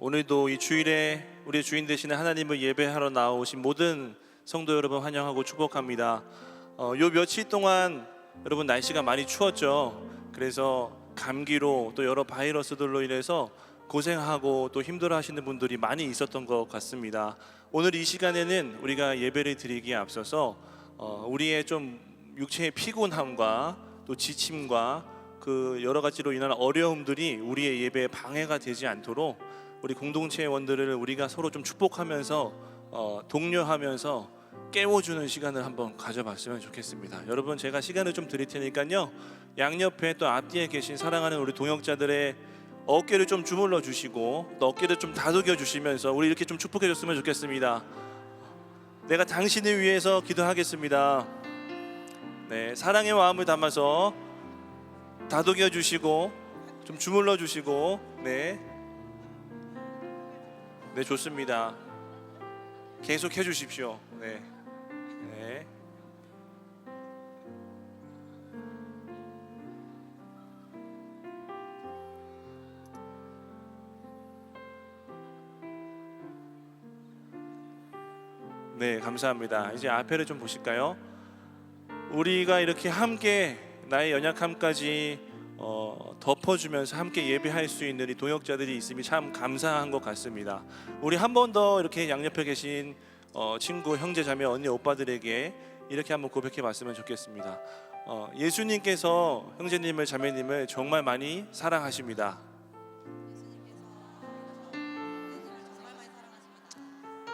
오늘도 이 주일에 우리의 주인 되시는 하나님을 예배하러 나오신 모든 성도 여러분 환영하고 축복합니다. 요 며칠 동안 여러분 날씨가 많이 추웠죠. 그래서 감기로 또 여러 바이러스들로 인해서 고생하고 또 힘들어 하시는 분들이 많이 있었던 것 같습니다. 오늘 이 시간에는 우리가 예배를 드리기에 앞서서 우리의 좀 육체의 피곤함과 또 지침과 그 여러 가지로 인한 어려움들이 우리의 예배에 방해가 되지 않도록 우리 공동체의 원들을 우리가 서로 좀 축복하면서 독려하면서 깨워주는 시간을 한번 가져봤으면 좋겠습니다. 여러분, 제가 시간을 좀 드릴 테니까요, 양옆에 또 앞뒤에 계신 사랑하는 우리 동역자들의 어깨를 좀 주물러 주시고 또 어깨를 좀 다독여 주시면서 우리 이렇게 좀 축복해 줬으면 좋겠습니다. 내가 당신을 위해서 기도하겠습니다. 네, 사랑의 마음을 담아서 다독여 주시고 좀 주물러 주시고 네, 좋습니다. 계속 해주십시오. 네. 네, 감사합니다. 이제 앞에를 좀 보실까요? 우리가 이렇게 함께 나의 연약함까지 덮어주면서 함께 예배할 수 있는 이 동역자들이 있음이 참 감사한 것 같습니다. 우리 한 번 더 이렇게 양옆에 계신 친구, 형제, 자매, 언니, 오빠들에게 이렇게 한번 고백해 봤으면 좋겠습니다. 예수님께서 형제님을, 자매님을 정말 많이 사랑하십니다.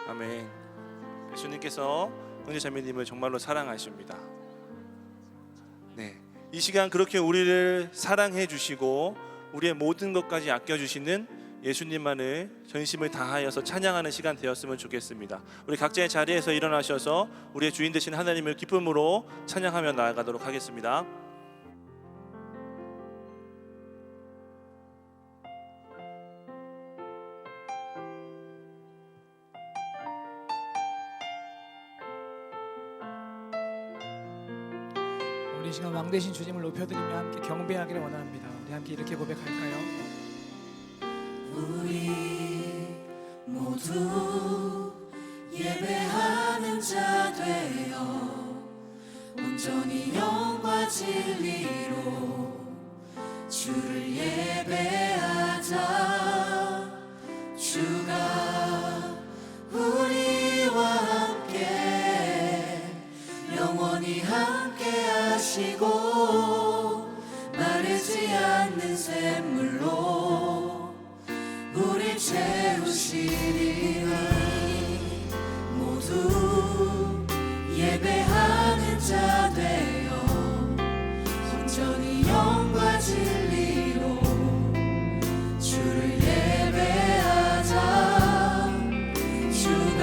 아멘. 예수님께서 형제, 자매님을 정말로 사랑하십니다. 네, 이 시간 그렇게 우리를 사랑해 주시고 우리의 모든 것까지 아껴주시는 예수님만을 전심을 다하여서 찬양하는 시간 되었으면 좋겠습니다. 우리 각자의 자리에서 일어나셔서 우리의 주인 되신 하나님을 기쁨으로 찬양하며 나아가도록 하겠습니다. 우리 이 시간 왕되신 주님을 높여드리며 함께 경배하기를 원합니다. 우리 함께 이렇게 고백할까요? 우리 모두 예배하는 자 되어 온전히 영과 진리로 주를 예배하자. 주가 우리와 함께 영원히 함께 하시고 마르지 않는 샘물로 우리 채우시리니 모두 예배하는 자 되어 온전히 영과 진리로 주를 예배하자. 주가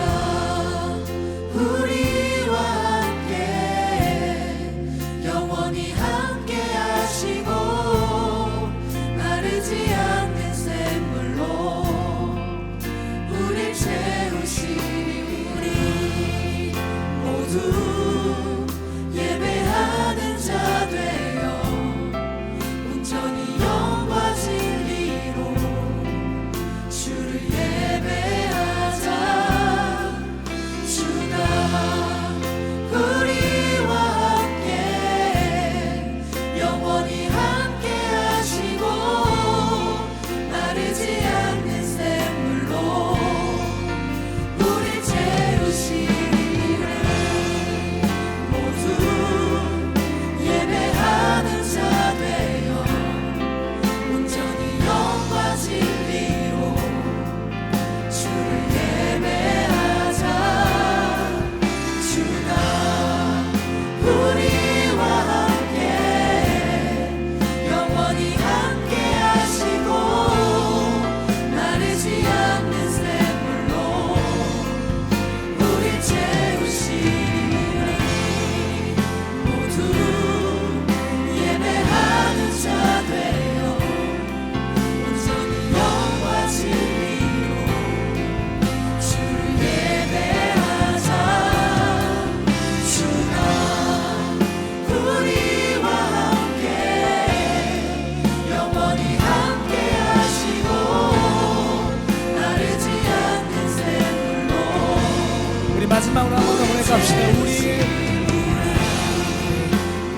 우리와 함께 영원히 함께 하시고 마르지 않는 샘물로 우릴 채우시니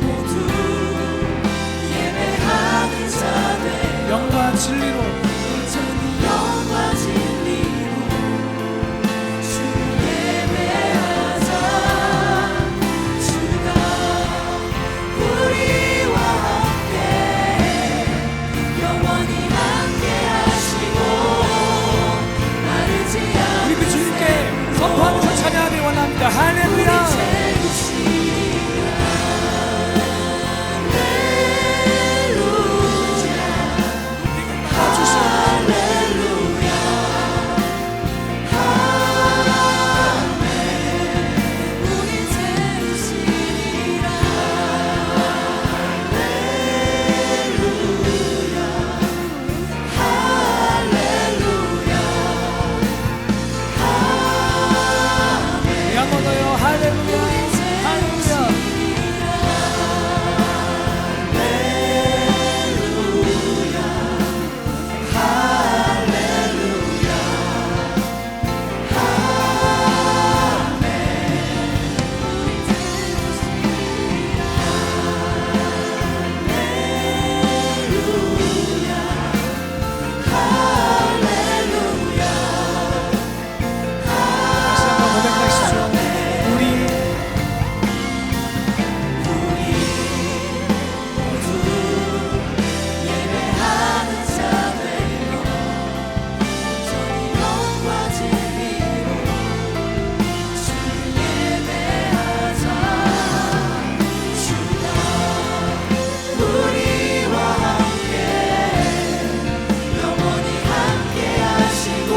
모두 예배하는 자들 영과 진리로 온전히 영과 진리로 주를 예배하자. 주가 우리와 함께 영원히 함께 하시고 마르지 우리 그 주님께 선포하면서 찬양하길 원합니다. 할렐루야. 한번 더요. 할렐루야. 할렐루야. 다시 한번 고백하시죠. 우리 예배하는 자들로 온전히 영과 진리로 주를 예배하자. 주가 우리와 함께 영원히 함께 하시고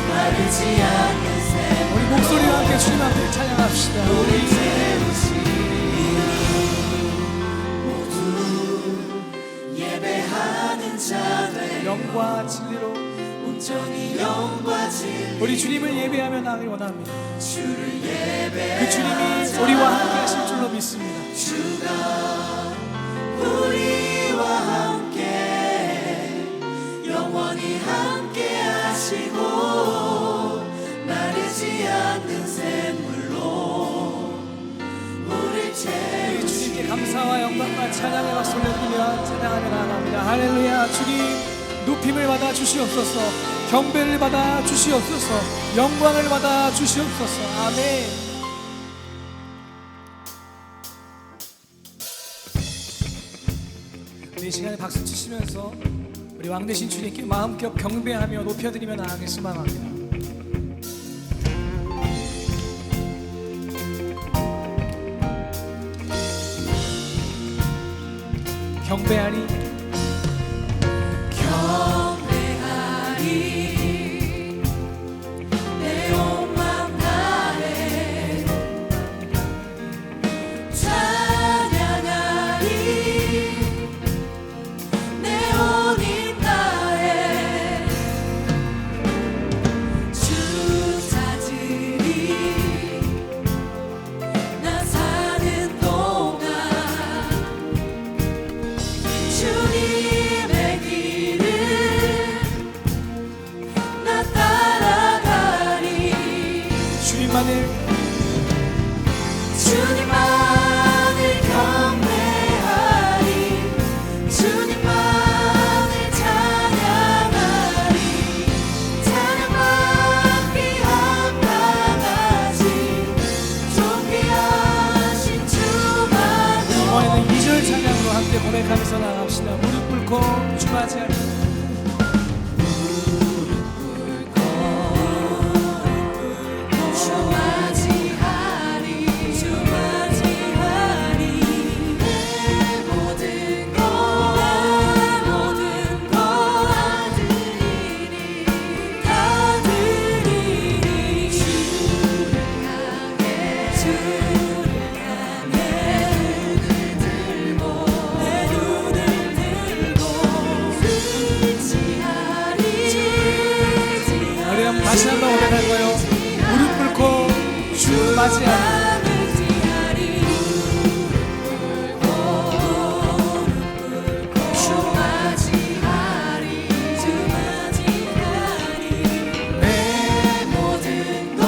마르지 않는 샘 우리 목소리와 함께 주님 앞에 찬양합시다. 우리 채우시리라. 모두 예배하는 자들 영과 진리로 온전히 영과 진리 우리 주님을 예배하며 나가길 원합니다. 주를 예배 그 주님이 우리와 함께 하실 줄로 믿습니다. 주가 우리와 함께 영원히 함께 하시고 마르지 않는 샘물로 물을 우리 채우시. 주님께 감사와 영광과 찬양의 박수 올려드리며 찬양하며 나아갑니다. 할렐루야. 주님 높임을 받아 주시옵소서. 경배를 받아 주시옵소서. 영광을 받아 주시옵소서. 아멘. 우리 이 시간에 박수 치시면서 우리 왕 되신 주님께 마음껏 경배하며 높여드리며 나아가길 소망합니다. 경배하리 경배하리 내 온 맘 다해 찬양하리 내 온 힘 다해 주 찾으리 나 사는 동안 주님의 길을 나 따라가리. 주님만을 경배하리. 주님만을 찬양하리. 찬양받기 합당하지 존귀하신 주만 이번에는 2절 찬양으로 함께 고백하면서 나갑시다. 무릎 꿇고 주맞이하리. 주맞이하리. 주맞이하리. 내 모든 것 다 드리리. 다 드리리. 주를 향해 내 눈을 들고 의지하리. 우리 다시 한번 고백할 거예요. 무릎 꿇고 주 맞이하리. 내 모든 것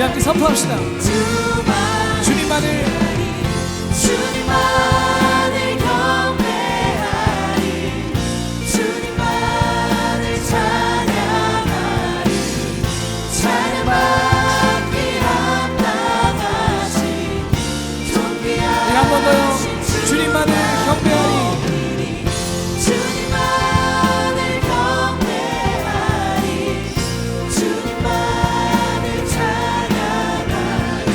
함께 선포합시다. 주님만을 주님만을 경배하리 주님만을 찬양하리 찬양받기 합당하신 존귀하신 한 번 더요. 주님만을 경배하리 주님만을 경배하리 주님만을 찬양하리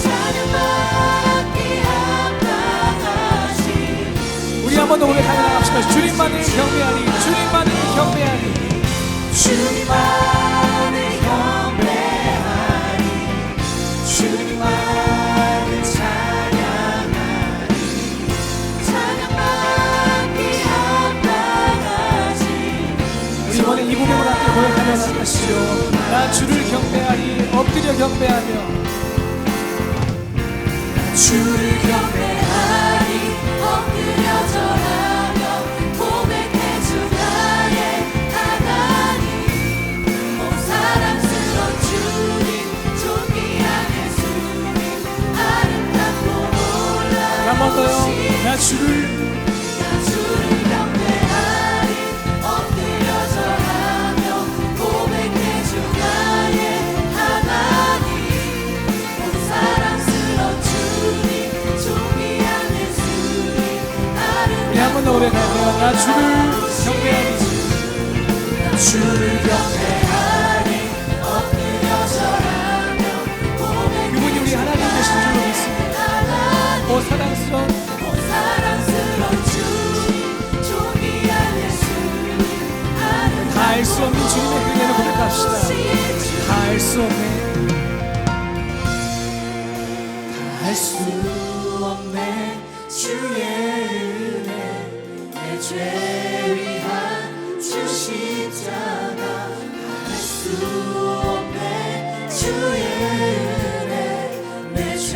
찬양받기 합당하신 우리 한 번 더 고백하며 나갑시다. 주님만을 경배하리 주님만을 경배하리 주님만을 경배하리 주님만을 찬양하리 찬양받기 합당하신 우리 이번에 이 고백을 함께 고백하며 나가시죠. 나 주를 경배하리 엎드려 경배하며 주를 경배하리 엎드려 절하며 고백해주 나의 하나님 오 사랑스러운 주님 존귀한 예수님 아름답고 한 번 더요. 놀라우신 나 주를 나 주를 경배하리 엎드려 절하며 고백해주 나의 하나님 오 사랑스러운 주님 존귀한 예수님 우리 한 번 더 고백하며 나 주를 경배하리 나 주를 경배하리 엎드려 절하며 그분이 우리 하나님 되신 줄로 믿습니다. 오 사랑스러운 오 사랑스러운 주님 존귀한 예수님 다 알 수 없는 주님의 은혜를 고백합시다. 다 알 수 없네 알 수 없네 주의 은혜 내 죄 위한 주 십자가 알 수 없네 주의 은혜 내 죄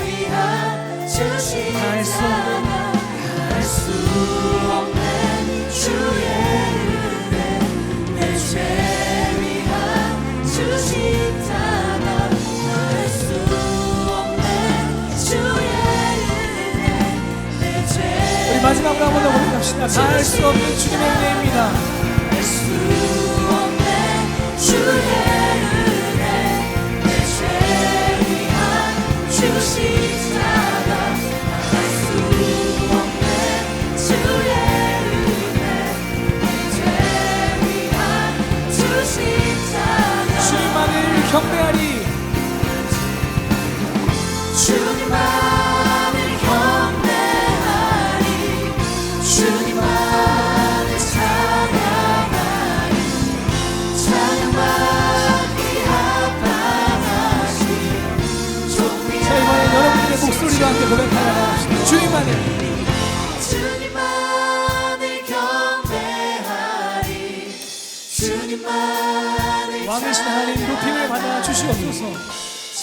위한 주 십자가 알 수 없네 주의 은혜 내 죄 위한 주 십자가 알 수 없네 주의 은혜 내 죄 우리 마지막으로 한 번 더 고백합시다. 다 알 수 없는 주님의 은혜입니다. 알 수 없네 주의 은혜 내 죄 위한 주 십자가 알 수 없네 주의 은혜 내 죄 위한 주 십자가 주님만을 경배하리 주님만을 경배하리 주님만을 찬양하리 찬양받기 합당하신 자 존귀한 이번에 여러분들의 목소리로 함께 고백하며 나갑시다. 주님만을 주님만을 경배하리 주님만을 왕 되신 하나님 높임을 받아 주시옵소서.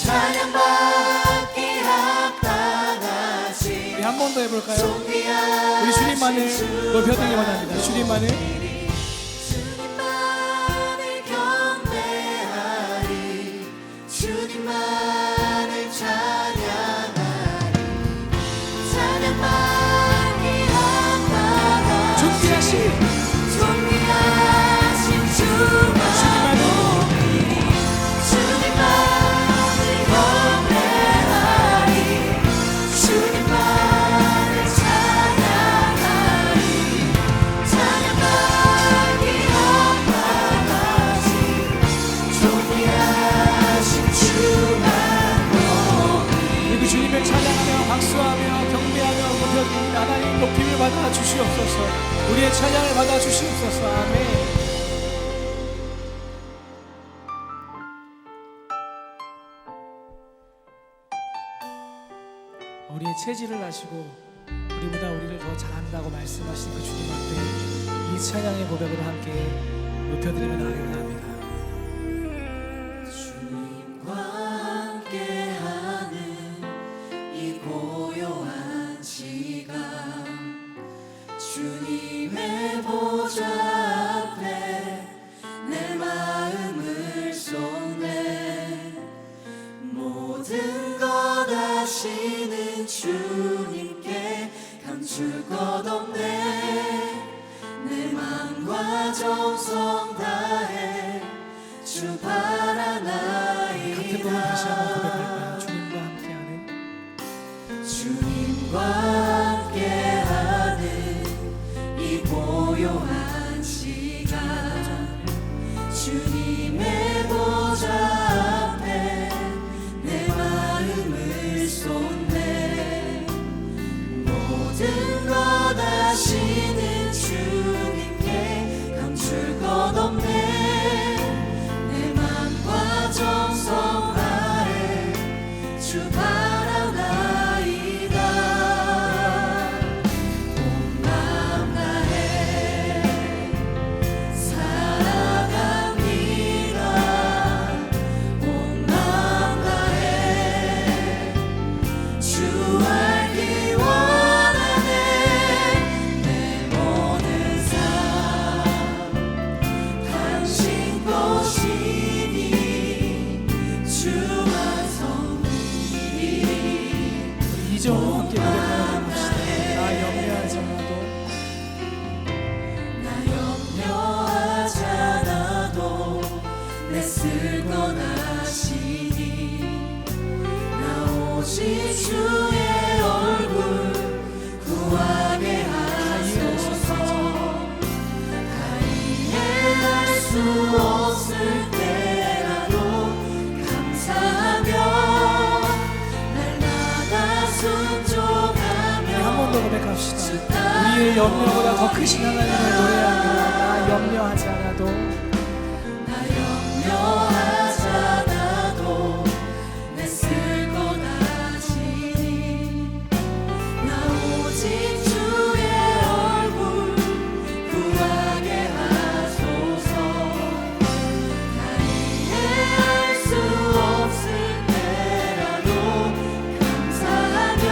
찬양받기 합당하신 우리 한 번 더 해볼까요? 존귀한 우리 주님만을 높여드리기 원합니다. 주님만을 주님만을 경배하리 주님만을 찬양하리 찬양받기 합당하신 존귀하신 존귀하신 주만 주님만을 주님만을 경배하리 주님만을 찬양하리 찬양받기 합당하신 존귀하신 주만 우리 주님을 찬양하며 박수하며 경배하며 높여드립니다. 하나님 높임을 받아 주시옵소서. 우리의 찬양을 받아 주시옵소서. 아멘. 우리의 체질을 아시고 우리보다 우리를 더 잘한다고 말씀하신 그 주님 앞에 이 찬양의 고백으로 함께 높여드리며 나가기 원합니다. 주님과 함께하는 이 고요한 시간 주님의 보좌 앞에 내 마음을 쏟네 정성 다해 주 바라나이다. 같은 부분 다시 한번 고백할까요? 주님과 함께하는 주님과 함께하는 이 고요한 시간 주님의 보좌 앞에 내 마음을 쏟네. 모든 것 아시는 주님께 감출 것 없네. 내 맘과 정성 다해 주 바라나이다. 온 마음 다해 사랑합니다. 온 마음 다해 주 알기 원하네. 내 모든 삶 당신 것이니 주만 섬기리. 이전으로 함께 고백하며 합시다. 나 염려하지 않아도 나 염려하지 않아도 내 쓸 것 아시니. 나 오직 주의 얼굴 구하게 하소서. 다 이해할 수 없을 때라도 감사하며 날마다 순종하며 한 번 더 고백합시다. 우리의 염려보다 더 크신 하나님을 노래하며 나 염려하지 않아도 나 염려하지 않아도 내 쓸 것 아시니. 나 오직 주의 얼굴 구하게 하소서. 다 이해할 수 없을 때라도 감사하며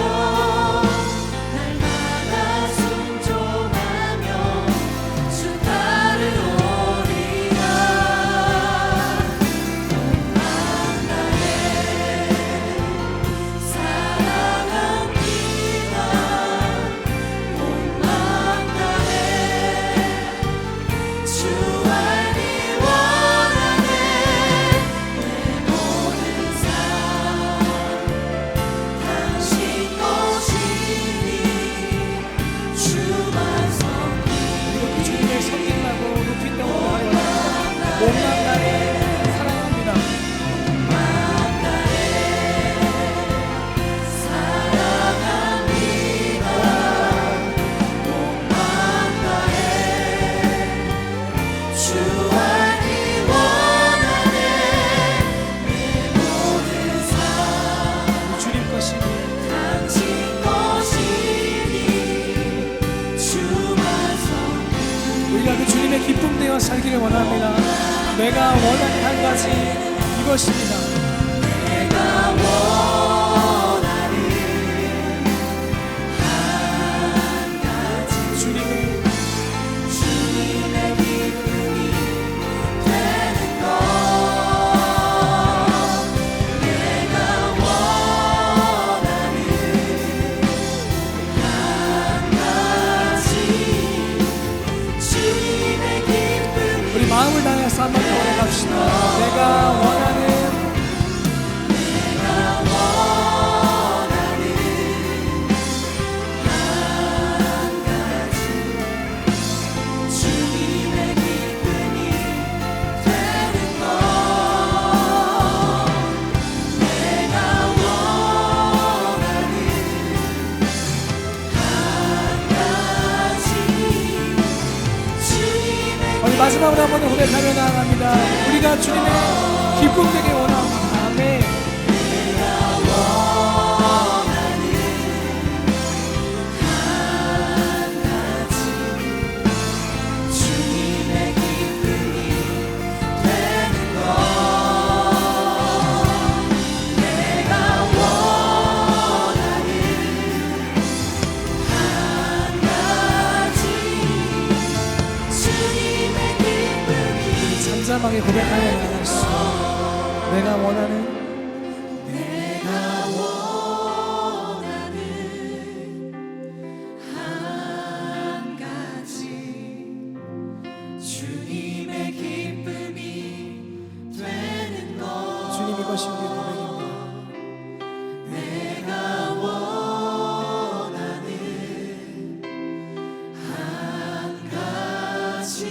날마다 순종하며 주 따르오리라. 온 마음 다해 사랑합니다. 온 마음 다해 주 알기 원하네. 내 모든 삶 당신 것이니 주만 이렇게 주님의 섬긴다고 높인다고 하여 온 마음 다해 사랑합니다. 사랑합니다. 온 마음 다해 주 알기 원하네. 내 모든 삶 주님 것이니 당신 것이니 주만 섬기리. 우리가 그 주님의 기쁨 되어 살기를 원합니다. 내가 원하는 한 가지 이것입니다. 내가 원하는 한 가지 주님의 주님의 기쁨이 되는 것. 내가 원하는 한 가지 주님의 기쁨이. 우리 마음을 다해서 한번 더 고백합시다. 내가 원하는 주님의 기쁨이 되는 것. 내가 원하는 한 가지 주님의 우리 마지막으로 한번 더 고백하며 나아갑니다. 우리가 주님의 기쁨 되게 원합니다. 아멘. 주님의 기쁨이 되는 것. 내가 원하는 한 가지 주님의 기쁨이. 잠잠하게 고백하며 나아가시죠. 내가 원하는 내가 원하는 한 가지 주 것이 우리의 고백입니다. 내가 원하는 한 가지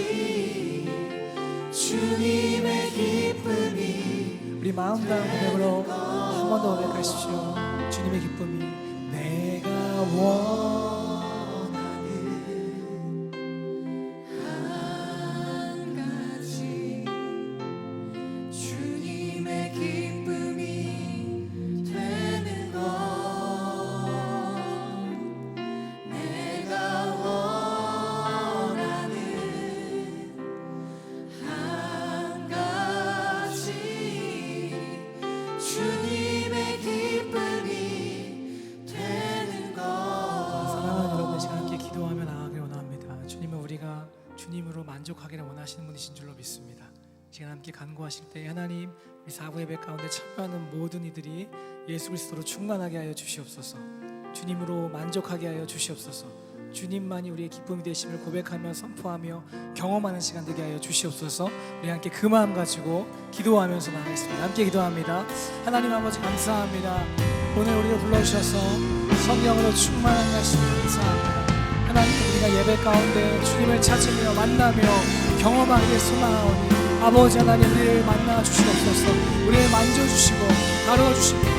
주님의 기쁨이 우리 마음 다한 고백으로 한 번 더 고백하십시오. 주님의 기쁨이 내가 한 가지 주님의 기쁨이 되는 것 내가 원하는 한 가지 주님의 기쁨이 되는 것 사랑하는 여러분, 이 시간 함께 기도하며 나아가길 원합니다. 주님은 우리가 주님으로 만족하기를 원하시는 분이신 줄로 믿습니다. 이 시간 함께 간구하실 때 하나님, 우리 사부 예배 가운데 참여하는 모든 이들이 예수 그리스도로 충만하게 하여 주시옵소서. 주님으로 만족하게 하여 주시옵소서. 주님만이 우리의 기쁨이 되심을 고백하며 선포하며 경험하는 시간 되게 하여 주시옵소서. 우리 함께 그 마음 가지고 기도하면서 나가겠습니다. 함께 기도합니다. 하나님 아버지 감사합니다. 오늘 우리를 불러주셔서 성령으로 충만한 말씀 감사합니다. 하나님, 우리가 예배 가운데 주님을 찾으며 만나며 경험하기를 소망하오니 아버지 하나님, 우리를 만나 주시옵소서. 우리를 만져주시고 다루어주시고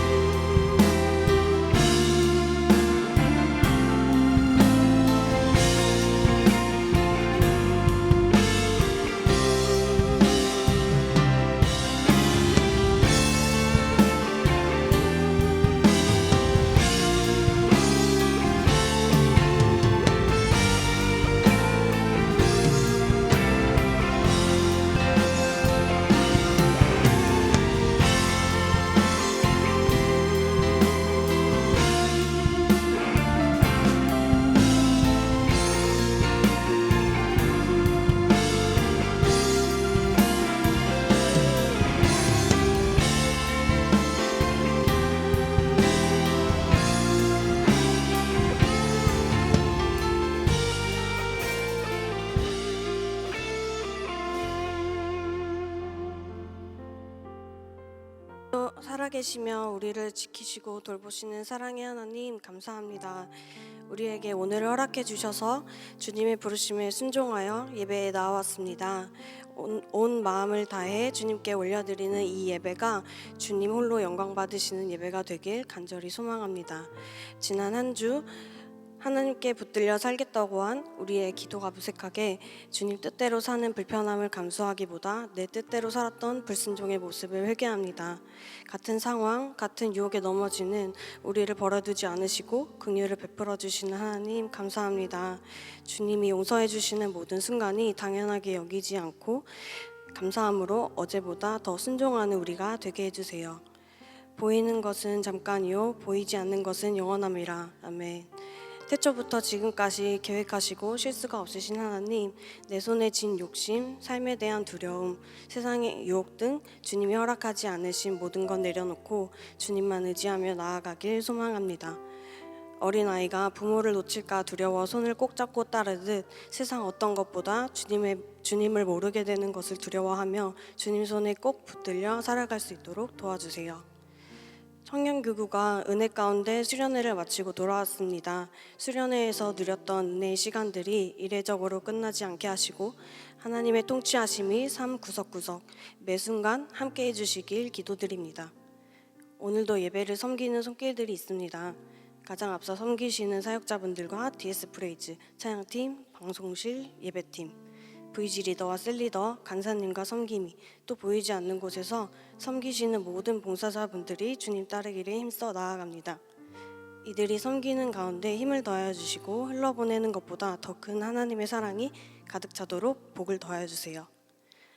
살아계시며 우리를 지키시고 돌보시는 사랑의 하나님 감사합니다. 우리에게 오늘을 허락해 주셔서 주님의 부르심에 순종하여 예배에 나왔습니다. 온 마음을 다해 주님께 올려드리는 이 예배가 주님 홀로 영광 받으시는 예배가 되길 간절히 소망합니다. 지난 한 주 하나님께 붙들려 살겠다고 한 우리의 기도가 무색하게 주님 뜻대로 사는 불편함을 감수하기보다 내 뜻대로 살았던 불순종의 모습을 회개합니다. 같은 상황, 같은 유혹에 넘어지는 우리를 버려두지 않으시고 긍휼을 베풀어 주시는 하나님 감사합니다. 주님이 용서해 주시는 모든 순간이 당연하게 여기지 않고 감사함으로 어제보다 더 순종하는 우리가 되게 해주세요. 보이는 것은 잠깐이요 보이지 않는 것은 영원함이라. 아멘. 태초부터 지금까지 계획하시고 실수가 없으신 하나님, 내 손에 쥔 욕심, 삶에 대한 두려움, 세상의 유혹 등 주님이 허락하지 않으신 모든 건 내려놓고 주님만 의지하며 나아가길 소망합니다. 어린아이가 부모를 놓칠까 두려워 손을 꼭 잡고 따르듯 세상 어떤 것보다 주님을 모르게 되는 것을 두려워하며 주님 손에 꼭 붙들려 살아갈 수 있도록 도와주세요. 청년교구가 은혜 가운데 수련회를 마치고 돌아왔습니다. 수련회에서 누렸던 은혜의 시간들이 이례적으로 끝나지 않게 하시고 하나님의 통치하심이 삶 구석구석 매 순간 함께 해주시길 기도드립니다. 오늘도 예배를 섬기는 손길들이 있습니다. 가장 앞서 섬기시는 사역자분들과 DS 프레이즈, 찬양팀, 방송실, 예배팀, VG 리더와 셀리더, 간사님과 섬김이, 또 보이지 않는 곳에서 섬기시는 모든 봉사자분들이 주님 따르기를 힘써 나아갑니다. 이들이 섬기는 가운데 힘을 더하여 주시고 흘러보내는 것보다 더 큰 하나님의 사랑이 가득 차도록 복을 더하여 주세요.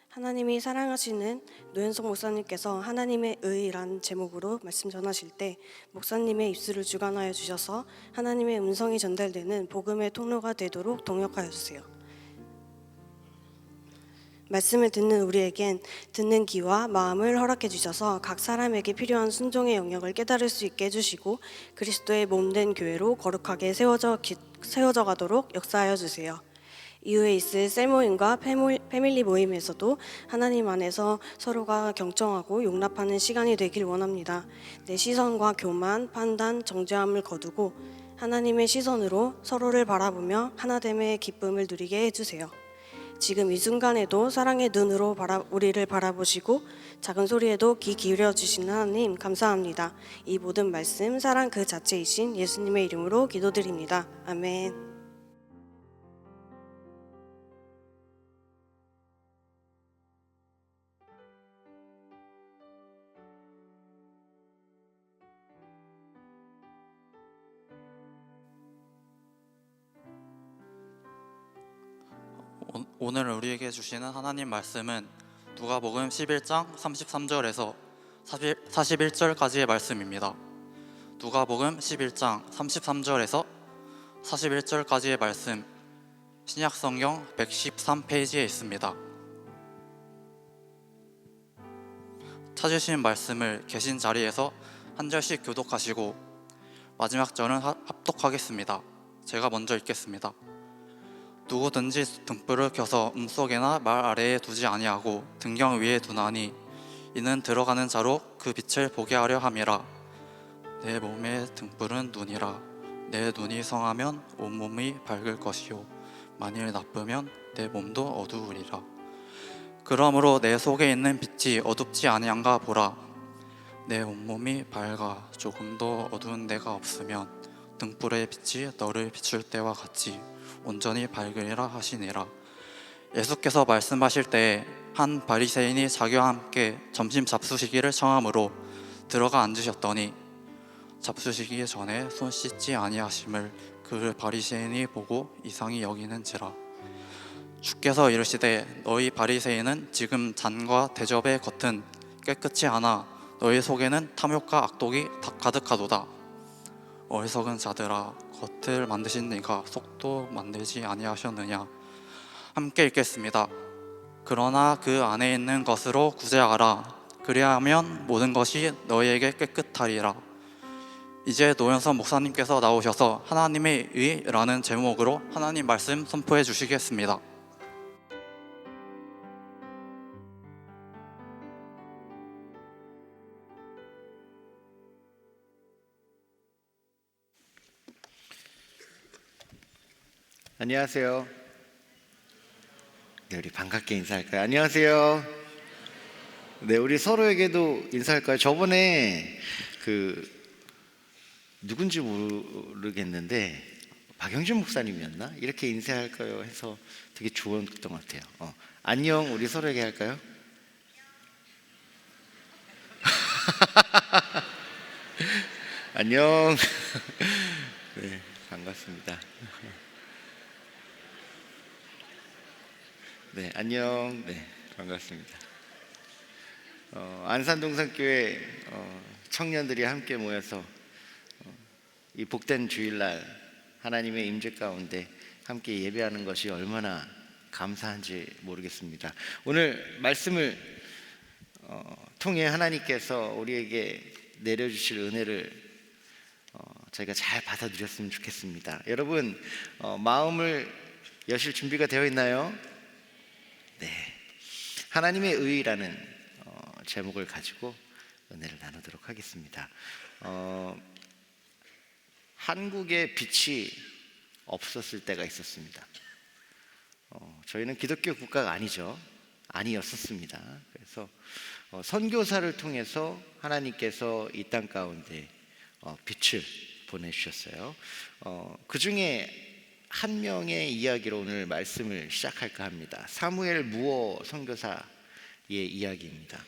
하나님이 사랑하시는 노현석 목사님께서 하나님의 의라는 제목으로 말씀 전하실 때 목사님의 입술을 주관하여 주셔서 하나님의 음성이 전달되는 복음의 통로가 되도록 동역하여 주세요. 말씀을 듣는 우리에겐 듣는 귀와 마음을 허락해 주셔서 각 사람에게 필요한 순종의 영역을 깨달을 수 있게 해주시고 그리스도의 몸된 교회로 거룩하게 세워져 가도록 역사하여 주세요. 이후에 있을 셀 모임과 패밀리 모임에서도 하나님 안에서 서로가 경청하고 용납하는 시간이 되길 원합니다. 내 시선과 교만, 판단, 정죄함을 거두고 하나님의 시선으로 서로를 바라보며 하나됨의 기쁨을 누리게 해주세요. 지금 이 순간에도 사랑의 눈으로 우리를 바라보시고 작은 소리에도 귀 기울여 주시는 하나님 감사합니다. 이 모든 말씀 사랑 그 자체이신 예수님의 이름으로 기도드립니다. 아멘. 오늘 우리에게 주시는 하나님 말씀은 누가복음 11장 33절에서 41절까지의 말씀입니다. 누가복음 11장 33절에서 41절까지의 말씀, 신약성경 113페이지에 있습니다. 찾으신 말씀을 계신 자리에서 한 절씩 교독하시고 마지막 절은 합독하겠습니다. 제가 먼저 읽겠습니다. 누구든지 등불을 켜서 음속에나 말 아래에 두지 아니하고 등경 위에 두나니 이는 들어가는 자로 그 빛을 보게 하려 함이라. 내 몸의 등불은 눈이라. 내 눈이 성하면 온몸이 밝을 것이요 만일 나쁘면 내 몸도 어두우리라. 그러므로 내 속에 있는 빛이 어둡지 아니한가 보라. 내 온몸이 밝아 조금도 어두운 데가 없으면 등불의 빛이 너를 비출 때와 같이 온전히 밝으리라 하시니라. 예수께서 말씀하실 때에 한 바리새인이 자기와 함께 점심 잡수시기를 청함으로 들어가 앉으셨더니 잡수시기 전에 손 씻지 아니하심을 그 바리새인이 보고 이상히 여기는지라. 주께서 이르시되 너희 바리새인은 지금 잔과 대접의 겉은 깨끗이 하나 너희 속에는 탐욕과 악독이 가득하도다. 어리석은 자들아, 겉을 만드신 네가 속도 만들지 아니하셨느냐. 함께 읽겠습니다. 그러나 그 안에 있는 것으로 구제하라. 그리하면 모든 것이 너희에게 깨끗하리라. 이제 노현선 목사님께서 나오셔서 하나님의 의라는 제목으로 하나님 말씀 선포해 주시겠습니다. 안녕하세요. 네, 우리 반갑게 인사할까요? 안녕하세요. 네, 우리 서로에게도 인사할까요? 저번에 누군지 모르겠는데 박영준 목사님이었나? 이렇게 인사할까요? 해서 되게 좋았던 것 같아요. 안녕, 우리 서로에게 할까요? 안녕. 네, 반갑습니다. 네, 안녕. 네, 반갑습니다. 안산동산교회 청년들이 함께 모여서 이 복된 주일날 하나님의 임재 가운데 함께 예배하는 것이 얼마나 감사한지 모르겠습니다. 오늘 말씀을 통해 하나님께서 우리에게 내려주실 은혜를 저희가 잘 받아들였으면 좋겠습니다. 여러분, 마음을 여실 준비가 되어 있나요? 네, 하나님의 의라는 제목을 가지고 은혜를 나누도록 하겠습니다. 한국에 빛이 없었을 때가 있었습니다. 저희는 기독교 국가가 아니었었습니다. 그래서 선교사를 통해서 하나님께서 이 땅 가운데 빛을 보내주셨어요. 그 중에 한 명의 이야기로 오늘 말씀을 시작할까 합니다. 사무엘 무어 선교사의 이야기입니다.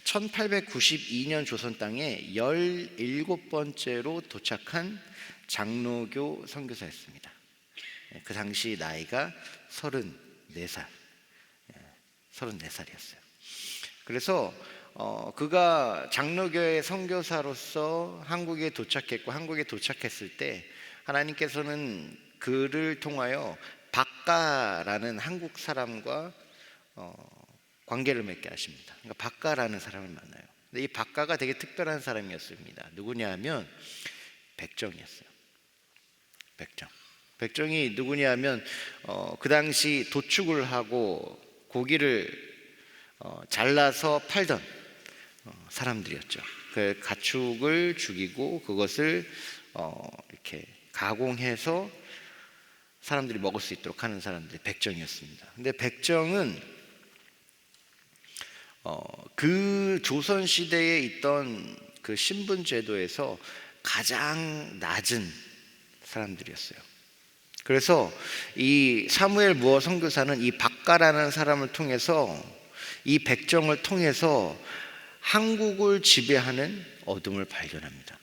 1892년 조선 땅에 17번째로 도착한 장로교 선교사였습니다. 그 당시 나이가 34살이었어요. 그래서 그가 장로교의 선교사로서 한국에 도착했고, 한국에 도착했을 때 하나님께서는 그를 통하여 박가라는 한국 사람과 관계를 맺게 하십니다. 그러니까 박가라는 사람을 만나요. 근데 이 박가가 되게 특별한 사람이었습니다. 누구냐 하면 백정이었어요. 백정. 백정이 누구냐면 그 당시 도축을 하고 고기를 잘라서 팔던 사람들이었죠. 그 가축을 죽이고 그것을 이렇게 가공해서 사람들이 먹을 수 있도록 하는 사람들이 백정이었습니다. 근데 백정은 그 조선 시대에 있던 그 신분 제도에서 가장 낮은 사람들이었어요. 그래서 이 사무엘 무어 선교사는 이 박가라는 사람을 통해서, 이 백정을 통해서 한국을 지배하는 어둠을 발견합니다.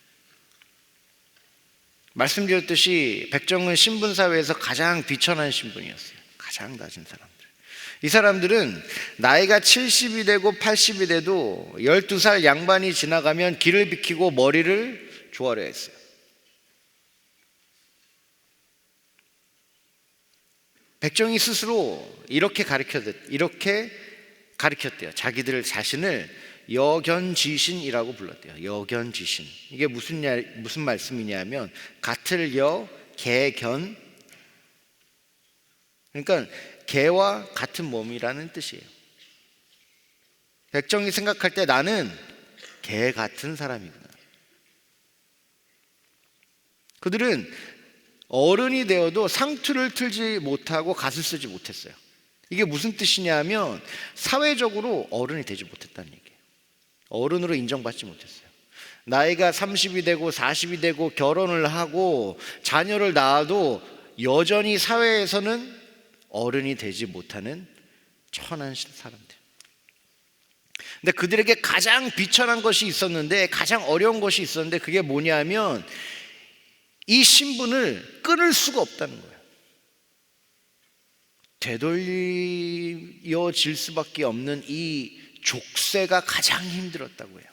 말씀드렸듯이 백정은 신분사회에서 가장 비천한 신분이었어요. 가장 낮은 사람들. 이 사람들은 나이가 70이 되고 80이 돼도 12살 양반이 지나가면 길을 비키고 머리를 조아려 했어요. 백정이 스스로 이렇게 가르쳤대요. 자기들 자신을 여견지신이라고 불렀대요. 여견지신. 이게 무슨 말씀이냐면 같을 여, 개, 견. 그러니까 개와 같은 몸이라는 뜻이에요. 백정이 생각할 때 나는 개 같은 사람이구나. 그들은 어른이 되어도 상투를 틀지 못하고 갓을 쓰지 못했어요. 이게 무슨 뜻이냐면 사회적으로 어른이 되지 못했다는 얘기예요. 어른으로 인정받지 못했어요. 나이가 30이 되고 40이 되고 결혼을 하고 자녀를 낳아도 여전히 사회에서는 어른이 되지 못하는 천한 사람들. 근데 그들에게 가장 비천한 것이 있었는데, 가장 어려운 것이 있었는데, 그게 뭐냐면 이 신분을 끊을 수가 없다는 거예요. 되돌려질 수밖에 없는 이 족쇄가 가장 힘들었다고 해요.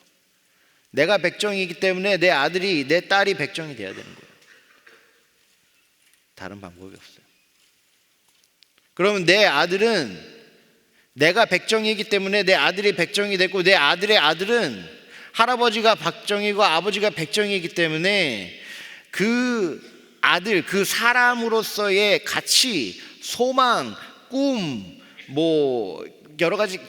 내가 백정이기 때문에 내 아들이, 내 딸이 백정이 돼야 되는 거예요. 다른 방법이 없어요. 그러면 내 아들은, 내가 백정이기 때문에 내 아들이 백정이 됐고, 내 아들의 아들은 할아버지가 백정이고 아버지가 백정이기 때문에 그 아들, 그 사람으로서의 가치, 소망, 꿈, 여러 가지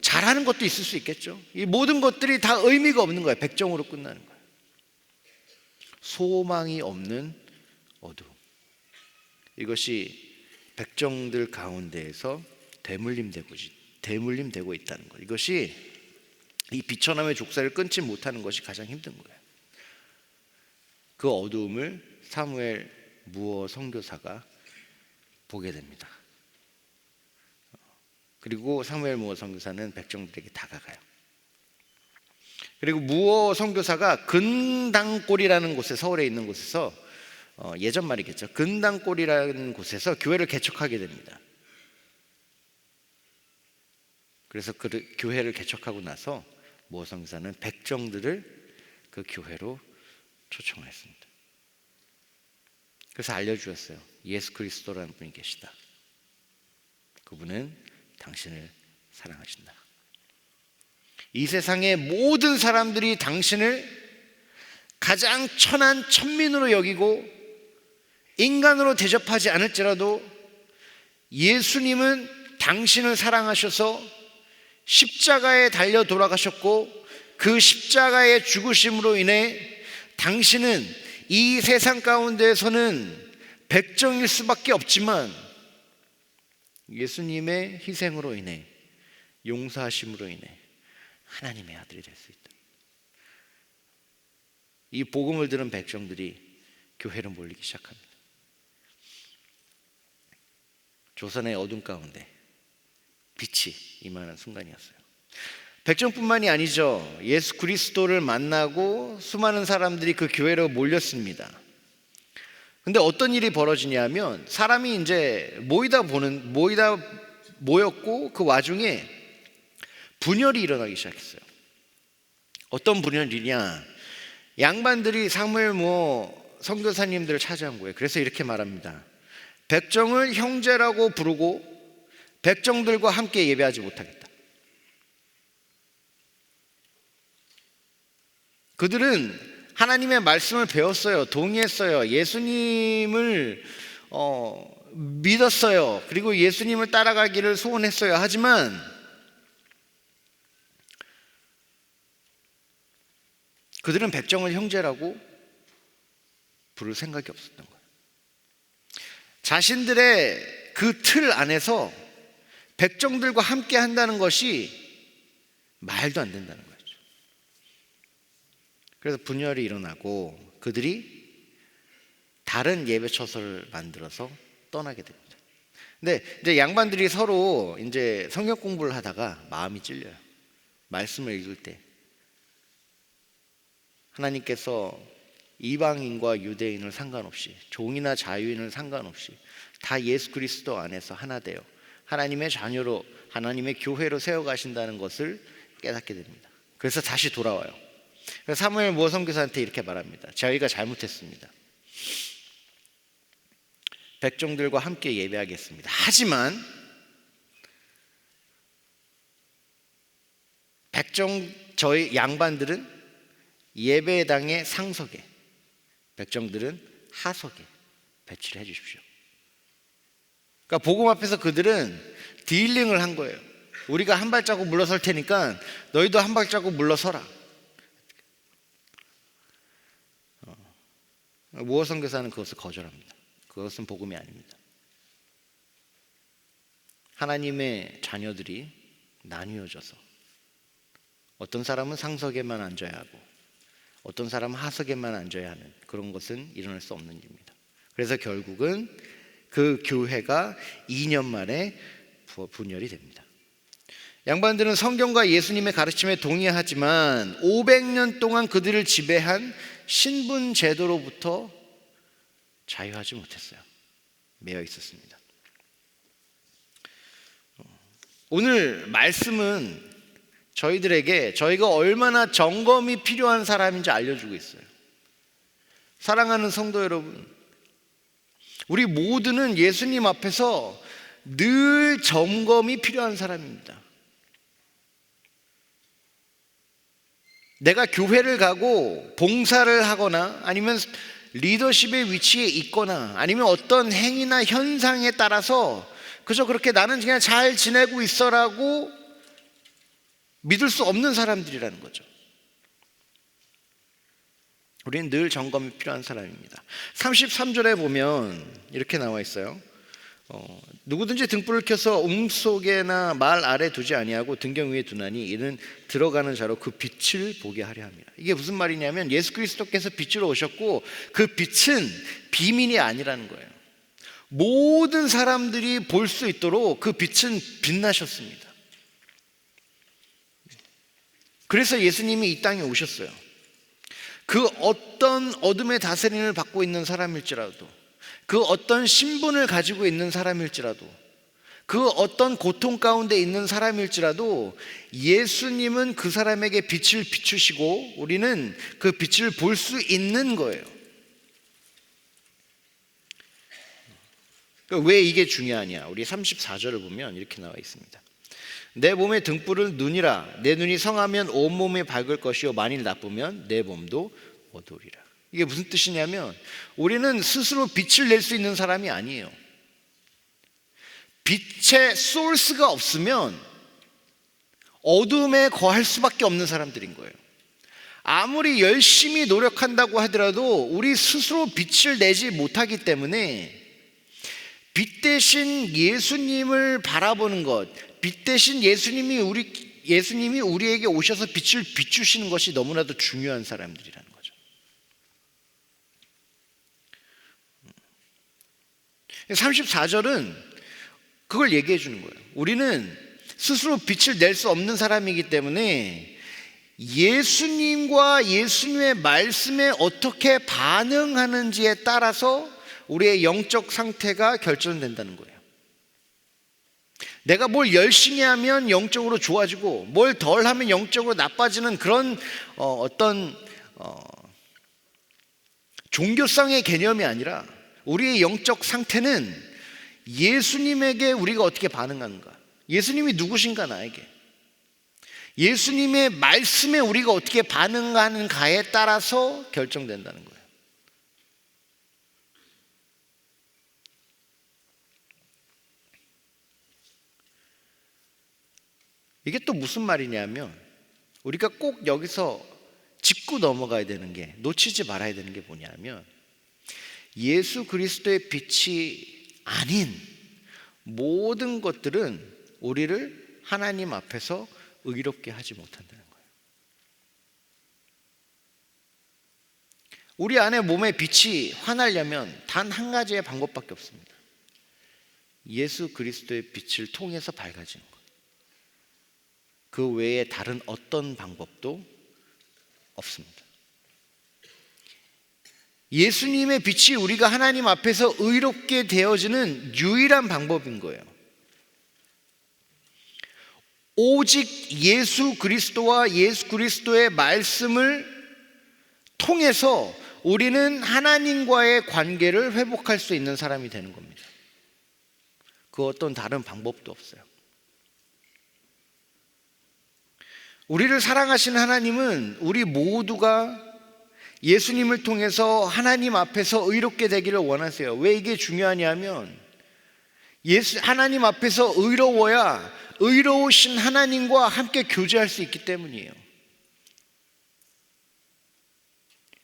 잘하는 것도 있을 수 있겠죠. 이 모든 것들이 다 의미가 없는 거예요. 백정으로 끝나는 거예요. 소망이 없는 어두움. 이것이 백정들 가운데에서 대물림되고 있다는 것. 이것이 이 비천함의 족쇄를 끊지 못하는 것이 가장 힘든 거예요. 그 어두움을 사무엘 무어 선교사가 보게 됩니다. 그리고 사무엘 무어 선교사는 백정들에게 다가가요. 그리고 무어 선교사가 근당골이라는 곳에, 서울에 있는 곳에서, 예전 말이겠죠, 근당골이라는 곳에서 교회를 개척하게 됩니다. 그래서 그 교회를 개척하고 나서 무어 선교사는 백정들을 그 교회로 초청했습니다. 그래서 알려주었어요. 예수 그리스도라는 분이 계시다. 그분은 당신을 사랑하신다. 이 세상의 모든 사람들이 당신을 가장 천한 천민으로 여기고 인간으로 대접하지 않을지라도 예수님은 당신을 사랑하셔서 십자가에 달려 돌아가셨고, 그 십자가의 죽으심으로 인해 당신은 이 세상 가운데에서는 백정일 수밖에 없지만 예수님의 희생으로 인해, 용서하심으로 인해 하나님의 아들이 될 수 있다. 이 복음을 들은 백정들이 교회로 몰리기 시작합니다. 조선의 어둠 가운데 빛이 임하는 순간이었어요. 백정뿐만이 아니죠. 예수 그리스도를 만나고 수많은 사람들이 그 교회로 몰렸습니다. 근데 어떤 일이 벌어지냐면, 사람이 이제 모였고 그 와중에 분열이 일어나기 시작했어요. 어떤 분열이냐? 양반들이 사무엘 무어 선교사님들을 찾아온 거예요. 그래서 이렇게 말합니다. 백정을 형제라고 부르고 백정들과 함께 예배하지 못하겠다. 그들은 하나님의 말씀을 배웠어요. 동의했어요. 예수님을 믿었어요. 그리고 예수님을 따라가기를 소원했어요. 하지만 그들은 백정을 형제라고 부를 생각이 없었던 거예요. 자신들의 그 틀 안에서 백정들과 함께 한다는 것이 말도 안 된다는 거죠. 그래서 분열이 일어나고 그들이 다른 예배 처소를 만들어서 떠나게 됩니다. 근데 이제 양반들이 서로 이제 성경 공부를 하다가 마음이 찔려요. 말씀을 읽을 때 하나님께서 이방인과 유대인을 상관없이, 종이나 자유인을 상관없이 다 예수 그리스도 안에서 하나 되어 하나님의 자녀로, 하나님의 교회로 세워가신다는 것을 깨닫게 됩니다. 그래서 다시 돌아와요. 그래서 사무엘 모어 선교사한테 이렇게 말합니다. 저희가 잘못했습니다. 백종들과 함께 예배하겠습니다. 하지만 저희 양반들은 예배당의 상석에, 백정들은 하석에 배치를 해 주십시오. 그러니까 복음 앞에서 그들은 딜링을 한 거예요. 우리가 한 발자국 물러설 테니까 너희도 한 발자국 물러서라. 모어 선교사는 그것을 거절합니다. 그것은 복음이 아닙니다. 하나님의 자녀들이 나뉘어져서 어떤 사람은 상석에만 앉아야 하고 어떤 사람은 하석에만 앉아야 하는 그런 것은 일어날 수 없는 일입니다. 그래서 결국은 그 교회가 2년 만에 분열이 됩니다. 양반들은 성경과 예수님의 가르침에 동의하지만 500년 동안 그들을 지배한 신분 제도로부터 자유하지 못했어요. 매여 있었습니다. 오늘 말씀은 저희들에게 저희가 얼마나 점검이 필요한 사람인지 알려주고 있어요. 사랑하는 성도 여러분, 우리 모두는 예수님 앞에서 늘 점검이 필요한 사람입니다. 내가 교회를 가고 봉사를 하거나 아니면 리더십의 위치에 있거나 아니면 어떤 행위나 현상에 따라서 그저 그렇게 나는 그냥 잘 지내고 있어라고 믿을 수 없는 사람들이라는 거죠. 우리는 늘 점검이 필요한 사람입니다. 33절에 보면 이렇게 나와 있어요. 누구든지 등불을 켜서 속에나 말 아래 두지 아니하고 등경 위에 두나니 이는 들어가는 자로 그 빛을 보게 하려 합니다. 이게 무슨 말이냐면 예수 그리스도께서 빛으로 오셨고 그 빛은 비밀이 아니라는 거예요. 모든 사람들이 볼 수 있도록 그 빛은 빛나셨습니다. 그래서 예수님이 이 땅에 오셨어요. 그 어떤 어둠의 다스림을 받고 있는 사람일지라도, 그 어떤 신분을 가지고 있는 사람일지라도, 그 어떤 고통 가운데 있는 사람일지라도 예수님은 그 사람에게 빛을 비추시고 우리는 그 빛을 볼 수 있는 거예요. 그러니까 왜 이게 중요하냐? 우리 34절을 보면 이렇게 나와 있습니다. 내 몸의 등불은 눈이라. 내 눈이 성하면 온몸이 밝을 것이요 만일 나쁘면 내 몸도 어두우리라. 이게 무슨 뜻이냐면 우리는 스스로 빛을 낼 수 있는 사람이 아니에요. 빛의 소스가 없으면 어둠에 거할 수밖에 없는 사람들인 거예요. 아무리 열심히 노력한다고 하더라도 우리 스스로 빛을 내지 못하기 때문에 빛 대신 예수님을 바라보는 것, 빛 대신 예수님이 우리에게 오셔서 빛을 비추시는 것이 너무나도 중요한 사람들이라는 거죠. 34절은 그걸 얘기해 주는 거예요. 우리는 스스로 빛을 낼 수 없는 사람이기 때문에 예수님과 예수님의 말씀에 어떻게 반응하는지에 따라서 우리의 영적 상태가 결정된다는 거예요. 내가 뭘 열심히 하면 영적으로 좋아지고 뭘 덜 하면 영적으로 나빠지는 그런 어떤 종교성의 개념이 아니라 우리의 영적 상태는 예수님에게 우리가 어떻게 반응하는가, 예수님이 누구신가 나에게, 예수님의 말씀에 우리가 어떻게 반응하는가에 따라서 결정된다는 거예요. 이게 또 무슨 말이냐면 우리가 꼭 여기서 짚고 넘어가야 되는 게, 놓치지 말아야 되는 게 뭐냐면 예수 그리스도의 빛이 아닌 모든 것들은 우리를 하나님 앞에서 의롭게 하지 못한다는 거예요. 우리 안에 몸의 빛이 환하려면 단 한 가지의 방법밖에 없습니다. 예수 그리스도의 빛을 통해서 밝아지는 거예요. 그 외에 다른 어떤 방법도 없습니다. 예수님의 빛이 우리가 하나님 앞에서 의롭게 되어지는 유일한 방법인 거예요. 오직 예수 그리스도와 예수 그리스도의 말씀을 통해서 우리는 하나님과의 관계를 회복할 수 있는 사람이 되는 겁니다. 그 어떤 다른 방법도 없어요. 우리를 사랑하시는 하나님은 우리 모두가 예수님을 통해서 하나님 앞에서 의롭게 되기를 원하세요. 왜 이게 중요하냐면 하나님 앞에서 의로워야 의로우신 하나님과 함께 교제할 수 있기 때문이에요.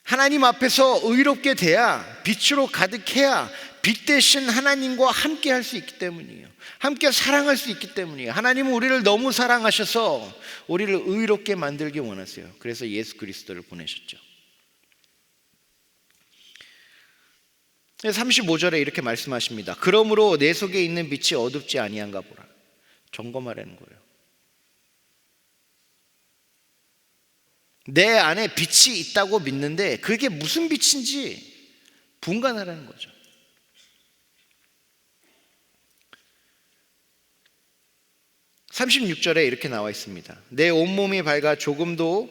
하나님 앞에서 의롭게 돼야, 빛으로 가득해야 빛 대신 하나님과 함께 할 수 있기 때문이에요. 함께 사랑할 수 있기 때문이에요. 하나님은 우리를 너무 사랑하셔서 우리를 의롭게 만들기 원하세요. 그래서 예수 그리스도를 보내셨죠. 35절에 이렇게 말씀하십니다. 그러므로 내 속에 있는 빛이 어둡지 아니한가 보라. 점검하라는 거예요. 내 안에 빛이 있다고 믿는데 그게 무슨 빛인지 분간하라는 거죠. 36절에 이렇게 나와 있습니다. 내 온몸이 밝아 조금도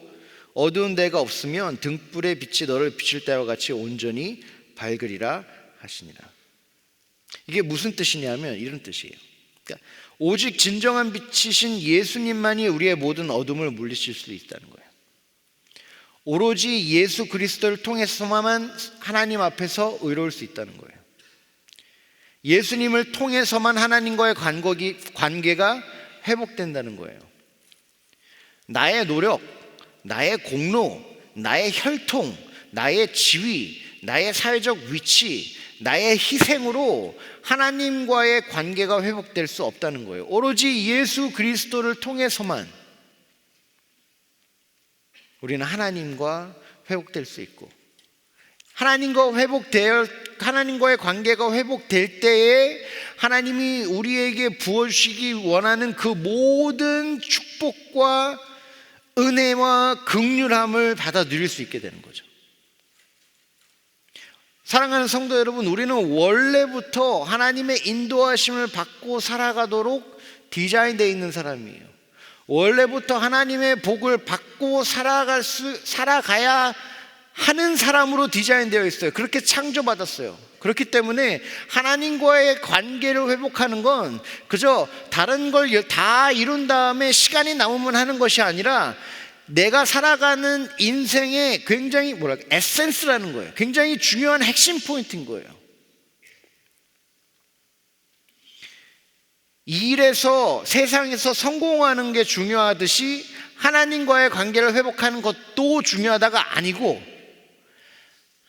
어두운 데가 없으면 등불의 빛이 너를 비출 때와 같이 온전히 밝으리라 하시니라. 이게 무슨 뜻이냐면 이런 뜻이에요. 그러니까 오직 진정한 빛이신 예수님만이 우리의 모든 어둠을 물리칠 수 있다는 거예요. 오로지 예수 그리스도를 통해서만 하나님 앞에서 의로울 수 있다는 거예요. 예수님을 통해서만 하나님과의 관계가 회복된다는 거예요. 나의 노력, 나의 공로, 나의 혈통, 나의 지위, 나의 사회적 위치, 나의 희생으로 하나님과의 관계가 회복될 수 없다는 거예요. 오로지 예수 그리스도를 통해서만 우리는 하나님과 회복될 수 있고, 하나님과의 관계가 회복될 때에 하나님이 우리에게 부어주시기 원하는 그 모든 축복과 은혜와 긍휼함을 받아 누릴 수 있게 되는 거죠. 사랑하는 성도 여러분, 우리는 원래부터 하나님의 인도하심을 받고 살아가도록 디자인되어 있는 사람이에요. 원래부터 하나님의 복을 받고 살아가야 하는 사람으로 디자인되어 있어요. 그렇게 창조받았어요. 그렇기 때문에 하나님과의 관계를 회복하는 건 그저 다른 걸 다 이룬 다음에 시간이 남으면 하는 것이 아니라 내가 살아가는 인생의 굉장히 에센스라는 거예요. 굉장히 중요한 핵심 포인트인 거예요. 이 일에서 세상에서 성공하는 게 중요하듯이 하나님과의 관계를 회복하는 것도 중요하다가 아니고,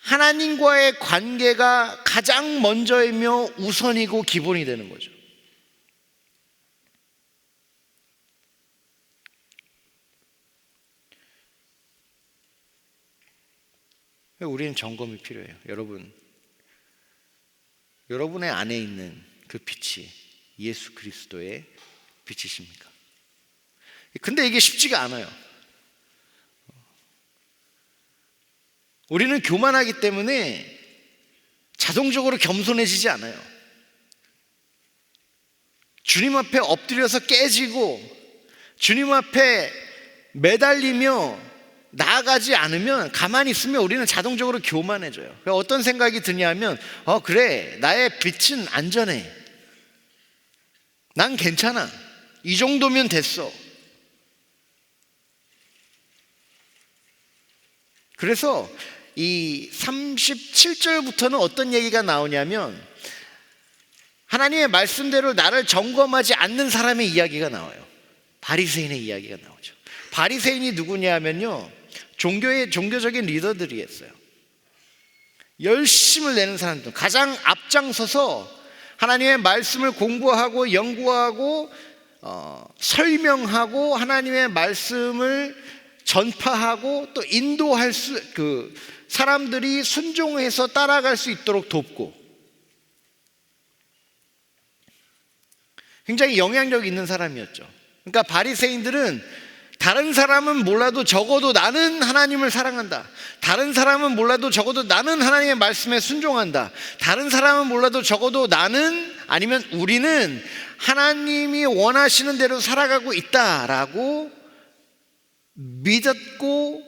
하나님과의 관계가 가장 먼저이며 우선이고 기본이 되는 거죠. 우리는 점검이 필요해요. 여러분의 안에 있는 그 빛이 예수 그리스도의 빛이십니까? 근데 이게 쉽지가 않아요. 우리는 교만하기 때문에 자동적으로 겸손해지지 않아요. 주님 앞에 엎드려서 깨지고 주님 앞에 매달리며 나아가지 않으면, 가만히 있으면 우리는 자동적으로 교만해져요. 어떤 생각이 드냐면 그래, 나의 빛은 안전해, 난 괜찮아, 이 정도면 됐어. 그래서 이 37절부터는 어떤 얘기가 나오냐면 하나님의 말씀대로 나를 점검하지 않는 사람의 이야기가 나와요. 바리새인의 이야기가 나오죠. 바리새인이 누구냐면요, 종교적인 리더들이었어요. 열심을 내는 사람들, 가장 앞장서서 하나님의 말씀을 공부하고 연구하고 설명하고 하나님의 말씀을 전파하고 또 인도할 사람들이 순종해서 따라갈 수 있도록 돕고, 굉장히 영향력 있는 사람이었죠. 그러니까 바리새인들은 다른 사람은 몰라도 적어도 나는 하나님을 사랑한다, 다른 사람은 몰라도 적어도 나는 하나님의 말씀에 순종한다, 다른 사람은 몰라도 적어도 나는, 아니면 우리는 하나님이 원하시는 대로 살아가고 있다라고 믿었고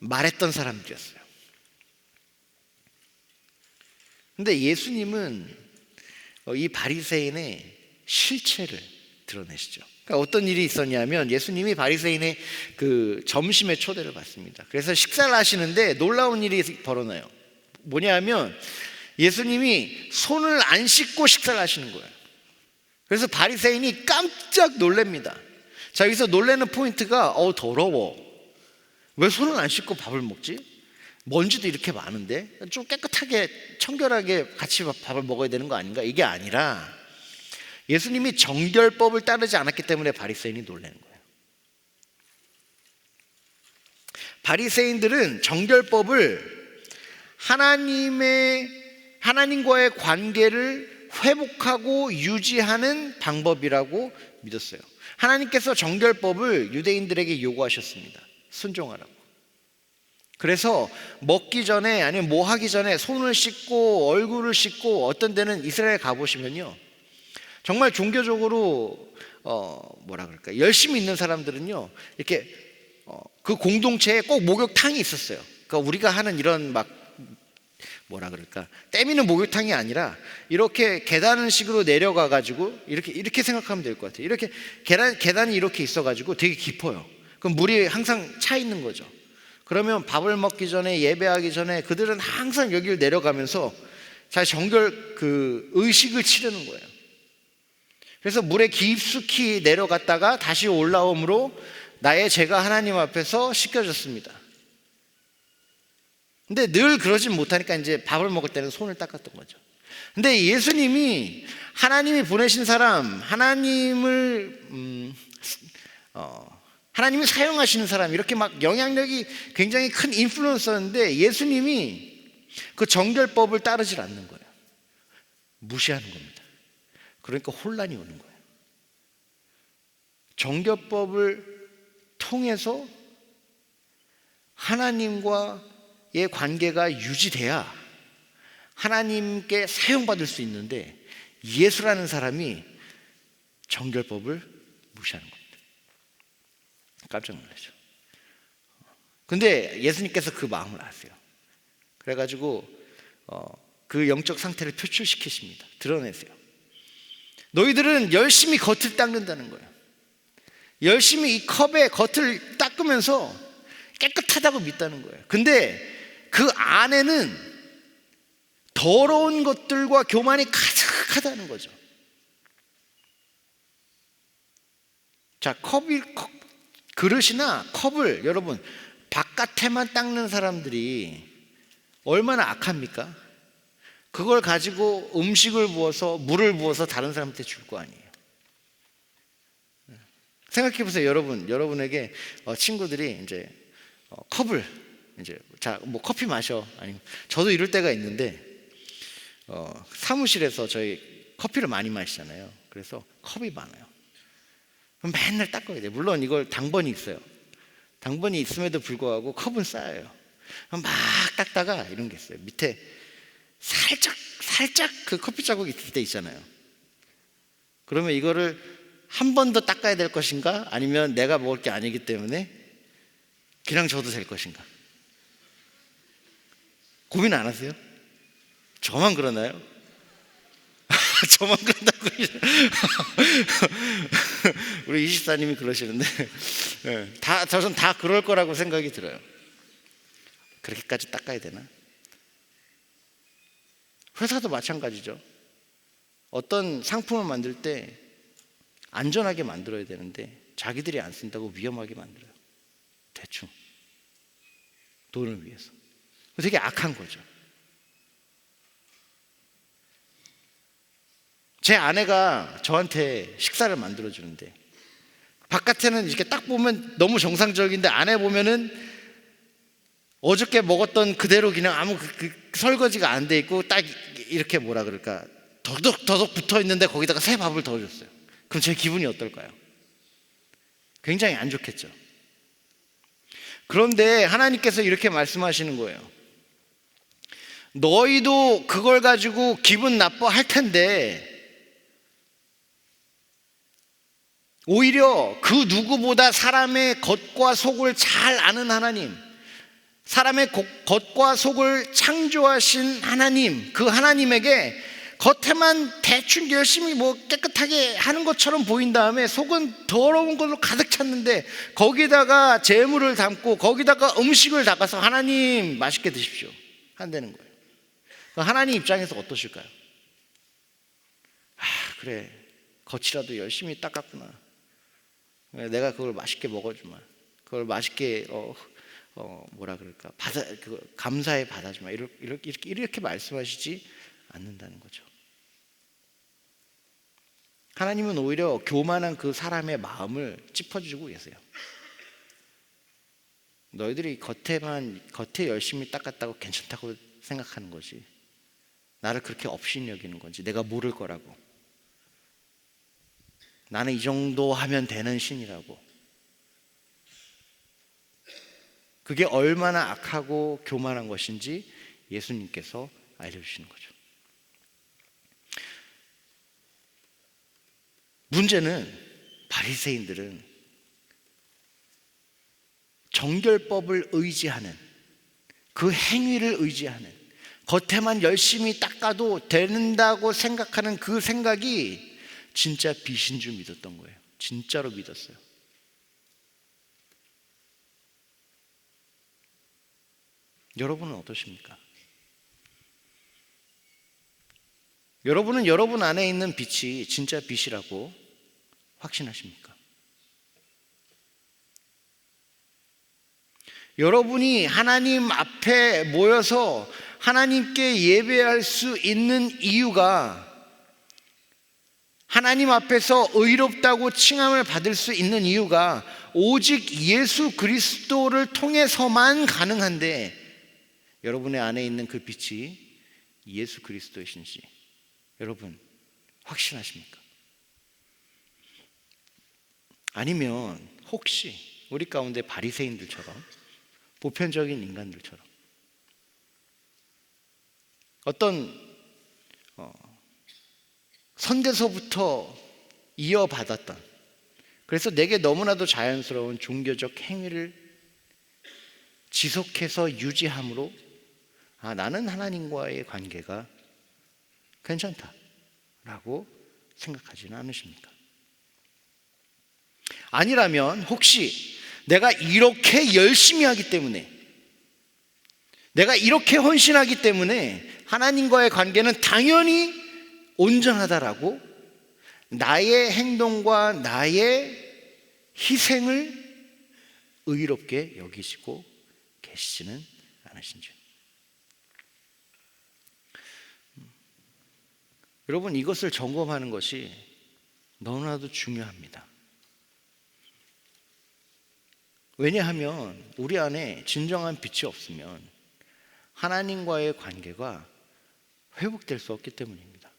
말했던 사람들이었어요. 근데 예수님은 이 바리새인의 실체를 드러내시죠. 그러니까 어떤 일이 있었냐면, 예수님이 바리새인의 그 점심에 초대를 받습니다. 그래서 식사를 하시는데 놀라운 일이 벌어나요. 뭐냐면 예수님이 손을 안 씻고 식사를 하시는 거예요. 그래서 바리새인이 깜짝 놀랍니다. 자, 여기서 놀라는 포인트가 더러워, 왜 손을 안 씻고 밥을 먹지? 먼지도 이렇게 많은데 좀 깨끗하게 청결하게 같이 밥을 먹어야 되는 거 아닌가? 이게 아니라 예수님이 정결법을 따르지 않았기 때문에 바리새인이 놀라는 거예요. 바리새인들은 정결법을 하나님과의 관계를 회복하고 유지하는 방법이라고 믿었어요. 하나님께서 정결법을 유대인들에게 요구하셨습니다. 순종하라고. 그래서 먹기 전에, 아니면 뭐 하기 전에 손을 씻고 얼굴을 씻고, 어떤 데는 이스라엘 가보시면요, 정말 종교적으로 열심히 있는 사람들은요, 이렇게 그 공동체에 꼭 목욕탕이 있었어요. 그러니까 우리가 하는 이런 때미는 목욕탕이 아니라 이렇게 계단식으로 내려가 가지고 이렇게 생각하면 될 것 같아요. 이렇게 계단이 이렇게 있어 가지고 되게 깊어요. 그럼 물이 항상 차 있는 거죠. 그러면 밥을 먹기 전에, 예배하기 전에 그들은 항상 여기를 내려가면서 자기 정결 의식을 치르는 거예요. 그래서 물에 깊숙이 내려갔다가 다시 올라옴으로 나의 죄가 하나님 앞에서 씻겨졌습니다. 근데 늘 그러진 못하니까 이제 밥을 먹을 때는 손을 닦았던 거죠. 근데 예수님이 하나님이 보내신 사람, 하나님이 사용하시는 사람, 이렇게 막 영향력이 굉장히 큰 인플루언서인데 예수님이 그 정결법을 따르질 않는 거예요. 무시하는 겁니다. 그러니까 혼란이 오는 거예요. 정결법을 통해서 하나님과의 관계가 유지돼야 하나님께 사용받을 수 있는데, 예수라는 사람이 정결법을 무시하는 겁니다. 깜짝 놀라죠. 근데 예수님께서 그 마음을 아세요. 그래가지고 그 영적 상태를 표출시키십니다. 드러내세요. 너희들은 열심히 겉을 닦는다는 거예요. 열심히 이 컵의 겉을 닦으면서 깨끗하다고 믿다는 거예요. 근데 그 안에는 더러운 것들과 교만이 가득하다는 거죠. 자, 그릇이나 컵을 여러분 바깥에만 닦는 사람들이 얼마나 악합니까? 그걸 가지고 음식을 부어서, 물을 부어서 다른 사람한테 줄 거 아니에요. 생각해 보세요. 여러분에게 친구들이 이제 컵을 이제 뭐 커피 마셔, 아니면 저도 이럴 때가 있는데 사무실에서 저희 커피를 많이 마시잖아요. 그래서 컵이 많아요. 그럼 맨날 닦아야 돼요. 물론 이걸 당번이 있어요. 당번이 있음에도 불구하고 컵은 쌓여요. 막 닦다가 이런 게 있어요. 밑에 살짝 그 커피 자국이 있을 때 있잖아요. 그러면 이거를 한 번 더 닦아야 될 것인가, 아니면 내가 먹을 게 아니기 때문에 그냥 줘도 될 것인가, 고민 안 하세요? 저만 그러나요? 저만 그런다고 우리 24님이 그러시는데 저는 다 그럴 거라고 생각이 들어요. 그렇게까지 닦아야 되나? 회사도 마찬가지죠. 어떤 상품을 만들 때 안전하게 만들어야 되는데 자기들이 안 쓴다고 위험하게 만들어요. 대충 돈을 위해서. 되게 악한 거죠. 제 아내가 저한테 식사를 만들어 주는데 바깥에는 이렇게 딱 보면 너무 정상적인데 안에 보면은 어저께 먹었던 그대로 그냥 아무 설거지가 안 돼 있고 딱 이렇게 뭐라 그럴까 더덕더덕 붙어 있는데 거기다가 새 밥을 더 줬어요. 그럼 제 기분이 어떨까요? 굉장히 안 좋겠죠. 그런데 하나님께서 이렇게 말씀하시는 거예요. 너희도 그걸 가지고 기분 나빠할 텐데 오히려 그 누구보다 사람의 겉과 속을 잘 아는 하나님, 사람의 겉과 속을 창조하신 하나님, 그 하나님에게 겉에만 대충 열심히 뭐 깨끗하게 하는 것처럼 보인 다음에 속은 더러운 걸로 가득 찼는데 거기다가 재물을 담고 거기다가 음식을 담아서 하나님 맛있게 드십시오 한다는 거예요. 하나님 입장에서 어떠실까요? 아, 그래, 겉이라도 열심히 닦았구나. 내가 그걸 맛있게 먹어주마. 그걸 맛있게 뭐라 그럴까 감사해 받아주마. 이렇게 말씀하시지 않는다는 거죠. 하나님은 오히려 교만한 그 사람의 마음을 짚어주고 계세요. 너희들이 겉에 열심히 닦았다고 괜찮다고 생각하는 거지. 나를 그렇게 업신 여기는 건지 내가 모를 거라고. 나는 이 정도 하면 되는 신이라고. 그게 얼마나 악하고 교만한 것인지 예수님께서 알려주시는 거죠. 문제는 바리새인들은 정결법을 의지하는, 그 행위를 의지하는, 겉에만 열심히 닦아도 되는다고 생각하는 그 생각이 진짜 빛인 줄 믿었던 거예요. 진짜로 믿었어요. 여러분은 어떠십니까? 여러분은 여러분 안에 있는 빛이 진짜 빛이라고 확신하십니까? 여러분이 하나님 앞에 모여서 하나님께 예배할 수 있는 이유가 하나님 앞에서 의롭다고 칭함을 받을 수 있는 이유가 오직 예수 그리스도를 통해서만 가능한데 여러분의 안에 있는 그 빛이 예수 그리스도이신지 여러분 확신하십니까? 아니면 혹시 우리 가운데 바리새인들처럼 보편적인 인간들처럼 어떤 선대서부터 이어받았던, 그래서 내게 너무나도 자연스러운 종교적 행위를 지속해서 유지함으로 나는 하나님과의 관계가 괜찮다라고 생각하지는 않으십니까? 아니라면 혹시 내가 이렇게 열심히 하기 때문에, 내가 이렇게 헌신하기 때문에 하나님과의 관계는 당연히 온전하다라고 나의 행동과 나의 희생을 의롭게 여기시고 계시지는 않으신지. 여러분, 이것을 점검하는 것이 너무나도 중요합니다. 왜냐하면 우리 안에 진정한 빛이 없으면 하나님과의 관계가 회복될 수 없기 때문입니다.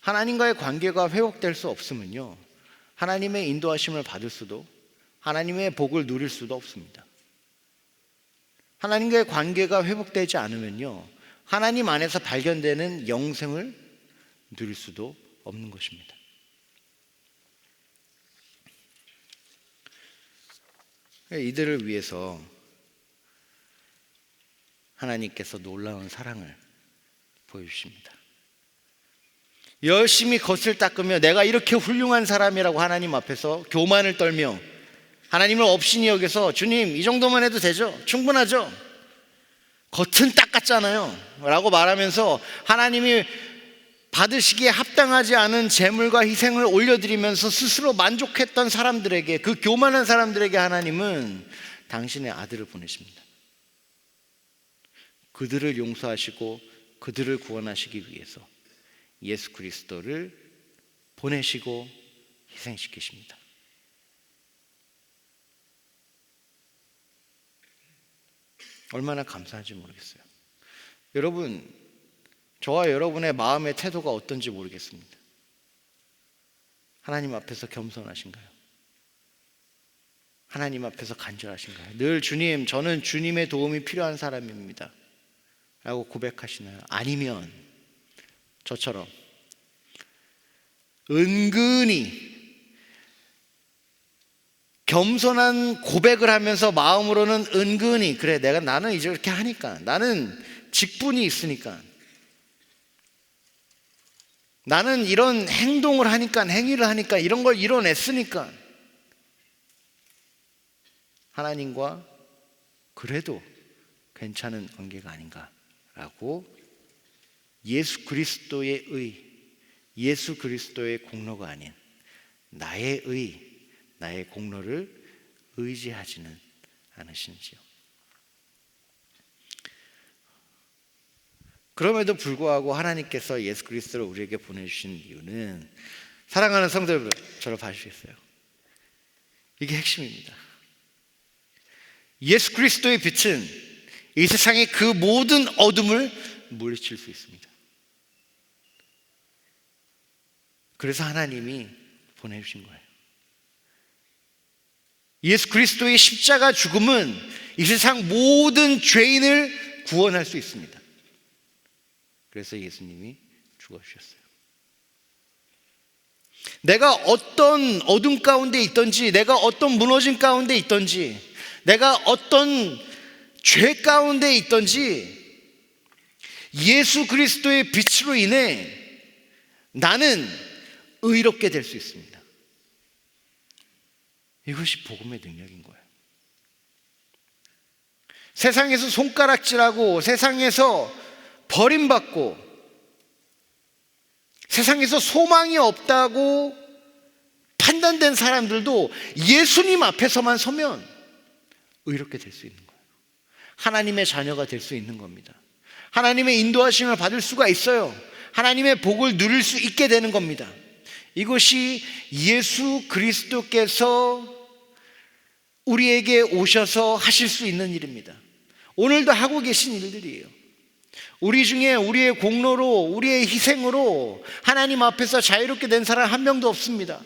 하나님과의 관계가 회복될 수 없으면요, 하나님의 인도하심을 받을 수도, 하나님의 복을 누릴 수도 없습니다. 하나님과의 관계가 회복되지 않으면요, 하나님 안에서 발견되는 영생을 누릴 수도 없는 것입니다. 이들을 위해서 하나님께서 놀라운 사랑을 보여주십니다. 열심히 겉을 닦으며 내가 이렇게 훌륭한 사람이라고 하나님 앞에서 교만을 떨며 하나님을 업신이 여겨서 주님 이 정도만 해도 되죠? 충분하죠? 겉은 닦았잖아요 라고 말하면서 하나님이 받으시기에 합당하지 않은 제물과 희생을 올려드리면서 스스로 만족했던 사람들에게, 그 교만한 사람들에게 하나님은 당신의 아들을 보내십니다. 그들을 용서하시고 그들을 구원하시기 위해서 예수 그리스도를 보내시고 희생시키십니다. 얼마나 감사한지 모르겠어요. 여러분, 저와 여러분의 마음의 태도가 어떤지 모르겠습니다. 하나님 앞에서 겸손하신가요? 하나님 앞에서 간절하신가요? 늘 주님, 저는 주님의 도움이 필요한 사람입니다 라고 고백하시나요? 아니면 저처럼 은근히 겸손한 고백을 하면서 마음으로는 은근히, 그래, 나는 이제 이렇게 하니까, 나는 직분이 있으니까, 나는 이런 행동을 하니까, 행위를 하니까, 이런 걸 이뤄냈으니까 하나님과 그래도 괜찮은 관계가 아닌가라고 예수 그리스도의 의, 예수 그리스도의 공로가 아닌 나의 의, 나의 공로를 의지하지는 않으신지요. 그럼에도 불구하고 하나님께서 예수 그리스도를 우리에게 보내주신 이유는, 사랑하는 성도 여러분, 저를 봐주시겠어요? 이게 핵심입니다. 예수 그리스도의 빛은 이 세상의 그 모든 어둠을 물리칠 수 있습니다. 그래서 하나님이 보내주신 거예요. 예수 그리스도의 십자가 죽음은 이 세상 모든 죄인을 구원할 수 있습니다. 그래서 예수님이 죽어주셨어요. 내가 어떤 어둠 가운데 있든지, 내가 어떤 무너진 가운데 있든지, 내가 어떤 죄 가운데 있든지 예수 그리스도의 빛으로 인해 나는 의롭게 될 수 있습니다. 이것이 복음의 능력인 거예요. 세상에서 손가락질하고, 세상에서 버림받고, 세상에서 소망이 없다고 판단된 사람들도 예수님 앞에서만 서면 의롭게 될 수 있는 거예요. 하나님의 자녀가 될 수 있는 겁니다. 하나님의 인도하심을 받을 수가 있어요. 하나님의 복을 누릴 수 있게 되는 겁니다. 이것이 예수 그리스도께서 우리에게 오셔서 하실 수 있는 일입니다. 오늘도 하고 계신 일들이에요. 우리 중에 우리의 공로로, 우리의 희생으로 하나님 앞에서 자유롭게 된 사람 한 명도 없습니다.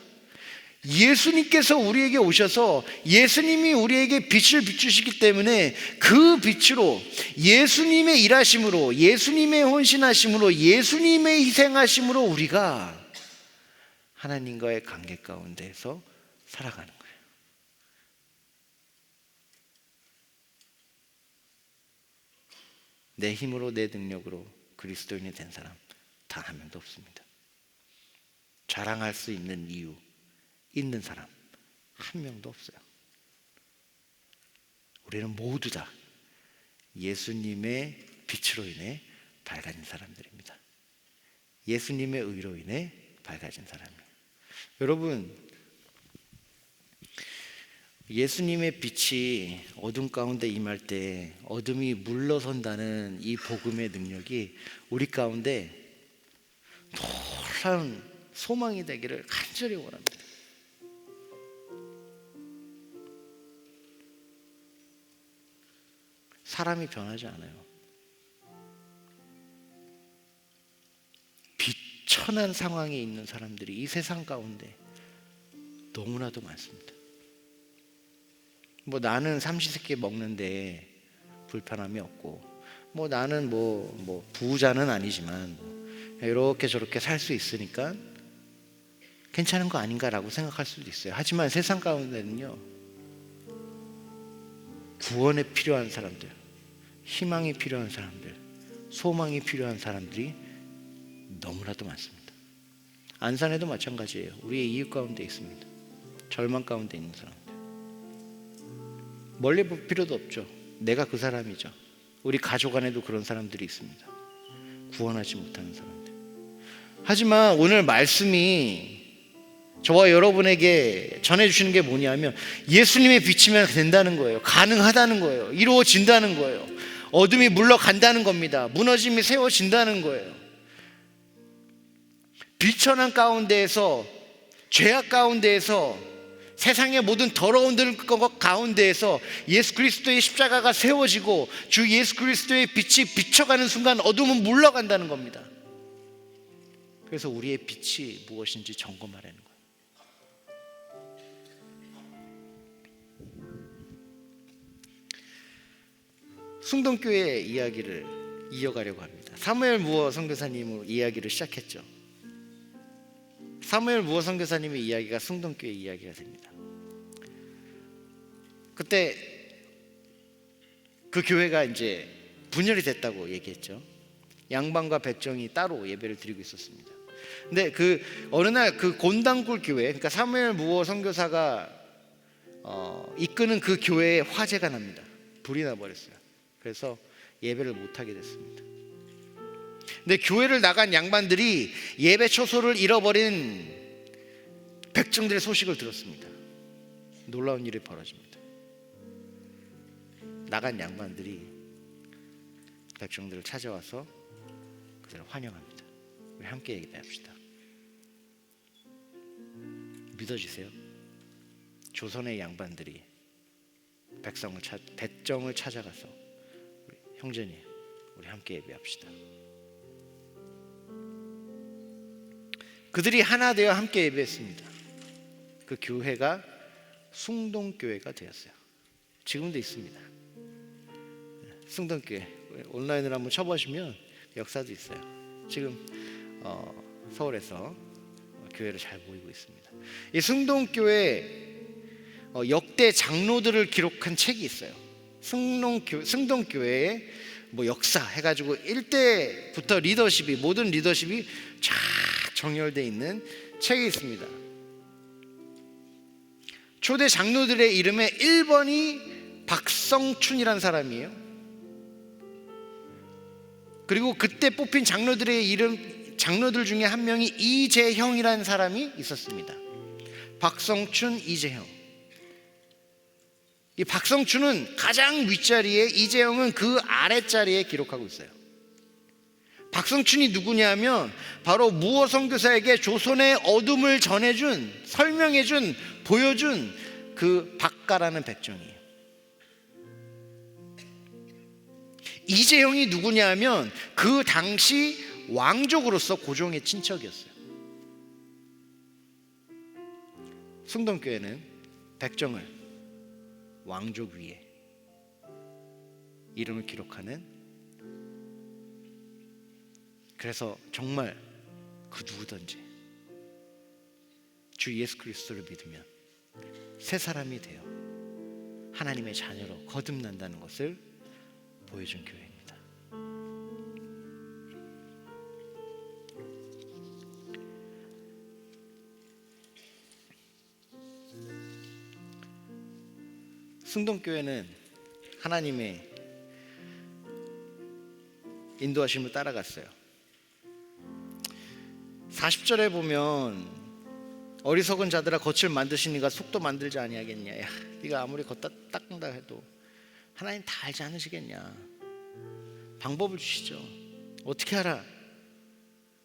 예수님께서 우리에게 오셔서 예수님이 우리에게 빛을 비추시기 때문에 그 빛으로, 예수님의 일하심으로, 예수님의 헌신하심으로, 예수님의 희생하심으로 우리가 하나님과의 관계 가운데에서 살아가는 거예요. 내 힘으로, 내 능력으로 그리스도인이 된 사람 단 한 명도 없습니다. 자랑할 수 있는 이유 있는 사람 한 명도 없어요. 우리는 모두 다 예수님의 빛으로 인해 밝아진 사람들입니다. 예수님의 의로 인해 밝아진 사람이에요. 여러분, 예수님의 빛이 어둠 가운데 임할 때 어둠이 물러선다는 이 복음의 능력이 우리 가운데 놀라운 소망이 되기를 간절히 원합니다. 사람이 변하지 않아요. 비천한 상황에 있는 사람들이 이 세상 가운데 너무나도 많습니다. 뭐 나는 삼시세끼 먹는데 불편함이 없고, 뭐 나는 뭐 부자는 아니지만 이렇게 저렇게 살 수 있으니까 괜찮은 거 아닌가라고 생각할 수도 있어요. 하지만 세상 가운데는요, 구원에 필요한 사람들, 희망이 필요한 사람들, 소망이 필요한 사람들이 너무나도 많습니다. 안산에도 마찬가지예요. 우리의 이웃 가운데 있습니다. 절망 가운데 있는 사람들. 멀리 볼 필요도 없죠. 내가 그 사람이죠. 우리 가족 안에도 그런 사람들이 있습니다. 구원하지 못하는 사람들. 하지만 오늘 말씀이 저와 여러분에게 전해주시는 게 뭐냐면 예수님에 비치면 된다는 거예요. 가능하다는 거예요. 이루어진다는 거예요. 어둠이 물러간다는 겁니다. 무너짐이 세워진다는 거예요. 비천한 가운데에서, 죄악 가운데에서, 세상의 모든 더러운 것 가운데에서 예수 그리스도의 십자가가 세워지고 주 예수 그리스도의 빛이 비춰가는 순간 어둠은 물러간다는 겁니다. 그래서 우리의 빛이 무엇인지 점검하라는 거예요. 숭동교회 이야기를 이어가려고 합니다. 사무엘 무어 선교사님으로 이야기를 시작했죠. 사무엘 무어 선교사님의 이야기가 숭동교회 이야기가 됩니다. 그때 그 교회가 이제 분열이 됐다고 얘기했죠. 양반과 백정이 따로 예배를 드리고 있었습니다. 근데 그 어느 날 그 곤당굴 교회, 그러니까 사무엘 무어 선교사가 이끄는 그 교회에 화재가 납니다. 불이 나버렸어요. 그래서 예배를 못하게 됐습니다. 근데 교회를 나간 양반들이 예배 초소를 잃어버린 백정들의 소식을 들었습니다. 놀라운 일이 벌어집니다. 나간 양반들이 백정들을 찾아와서 그들을 환영합니다. 우리 함께 예배합시다. 믿어주세요. 조선의 양반들이 백정을 찾아가서 우리 형제님, 우리 함께 예배합시다. 그들이 하나 되어 함께 예배했습니다. 그 교회가 숭동교회가 되었어요. 지금도 있습니다. 숭동교회 온라인으로 한번 쳐보시면 역사도 있어요. 지금 서울에서 교회를 잘 모이고 있습니다. 이 숭동교회 역대 장로들을 기록한 책이 있어요. 숭동교회의 뭐 역사 해가지고 1대부터 리더십이, 모든 리더십이 쫙 정렬되어 있는 책이 있습니다. 초대 장로들의 이름에 1번이 박성춘이라는 사람이에요. 그리고 그때 뽑힌 장로들 중에 한 명이 이재형이라는 사람이 있었습니다. 박성춘, 이재형. 이 박성춘은 가장 윗자리에, 이재형은 그 아랫자리에 기록하고 있어요. 박성춘이 누구냐면 바로 무어 선교사에게 조선의 어둠을 전해준, 설명해준, 보여준 그 박가라는 백정이에요. 이재형이 누구냐면 그 당시 왕족으로서 고종의 친척이었어요. 숭동교회는 백정을 왕족 위에 이름을 기록하는, 그래서 정말 그 누구든지 주 예수 그리스도를 믿으면 새 사람이 되어 하나님의 자녀로 거듭난다는 것을 보여준 교회입니다. 숭동교회는 하나님의 인도하심을 따라갔어요. 40절에 보면 어리석은 자들아 겉을 만드시니가 속도 만들지 아니하겠냐. 야, 네가 아무리 겉다 닦는다 해도 하나님 다 알지 않으시겠냐. 방법을 주시죠. 어떻게 하라?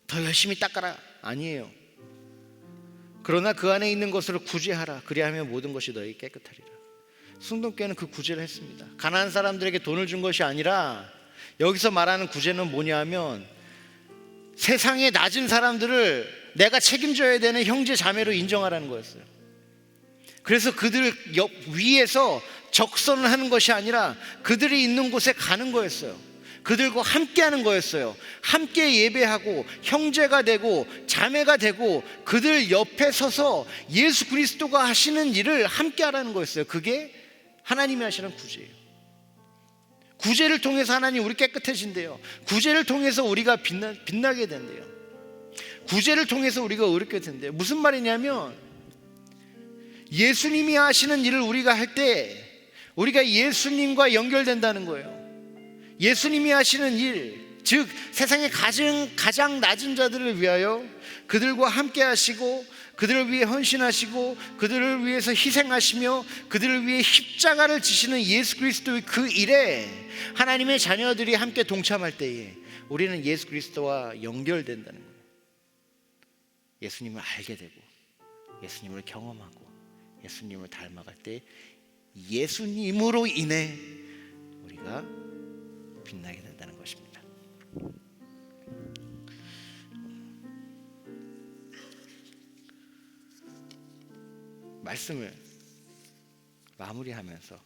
더 열심히 닦아라? 아니에요. 그러나 그 안에 있는 것으로 구제하라. 그리하면 모든 것이 너희 깨끗하리라. 숭동교회는 그 구제를 했습니다. 가난한 사람들에게 돈을 준 것이 아니라, 여기서 말하는 구제는 뭐냐면 세상에 낮은 사람들을 내가 책임져야 되는 형제 자매로 인정하라는 거였어요. 그래서 그들 위에서 적선을 하는 것이 아니라 그들이 있는 곳에 가는 거였어요. 그들과 함께 하는 거였어요. 함께 예배하고 형제가 되고 자매가 되고 그들 옆에 서서 예수 그리스도가 하시는 일을 함께 하라는 거였어요. 그게 하나님이 하시는 구제예요. 구제를 통해서 하나님 우리 깨끗해진대요. 구제를 통해서 우리가 빛나게 된대요. 구제를 통해서 우리가 의롭게 된대요. 무슨 말이냐면 예수님이 하시는 일을 우리가 할 때 우리가 예수님과 연결된다는 거예요. 예수님이 하시는 일, 즉 세상의 가장 낮은 자들을 위하여 그들과 함께 하시고 그들을 위해 헌신하시고 그들을 위해서 희생하시며 그들을 위해 십자가를 지시는 예수 그리스도의 그 일에 하나님의 자녀들이 함께 동참할 때에 우리는 예수 그리스도와 연결된다는 거예요. 예수님을 알게 되고 예수님을 경험하고 예수님을 닮아갈 때 예수님으로 인해 우리가 빛나게 된다는 것입니다. 말씀을 마무리하면서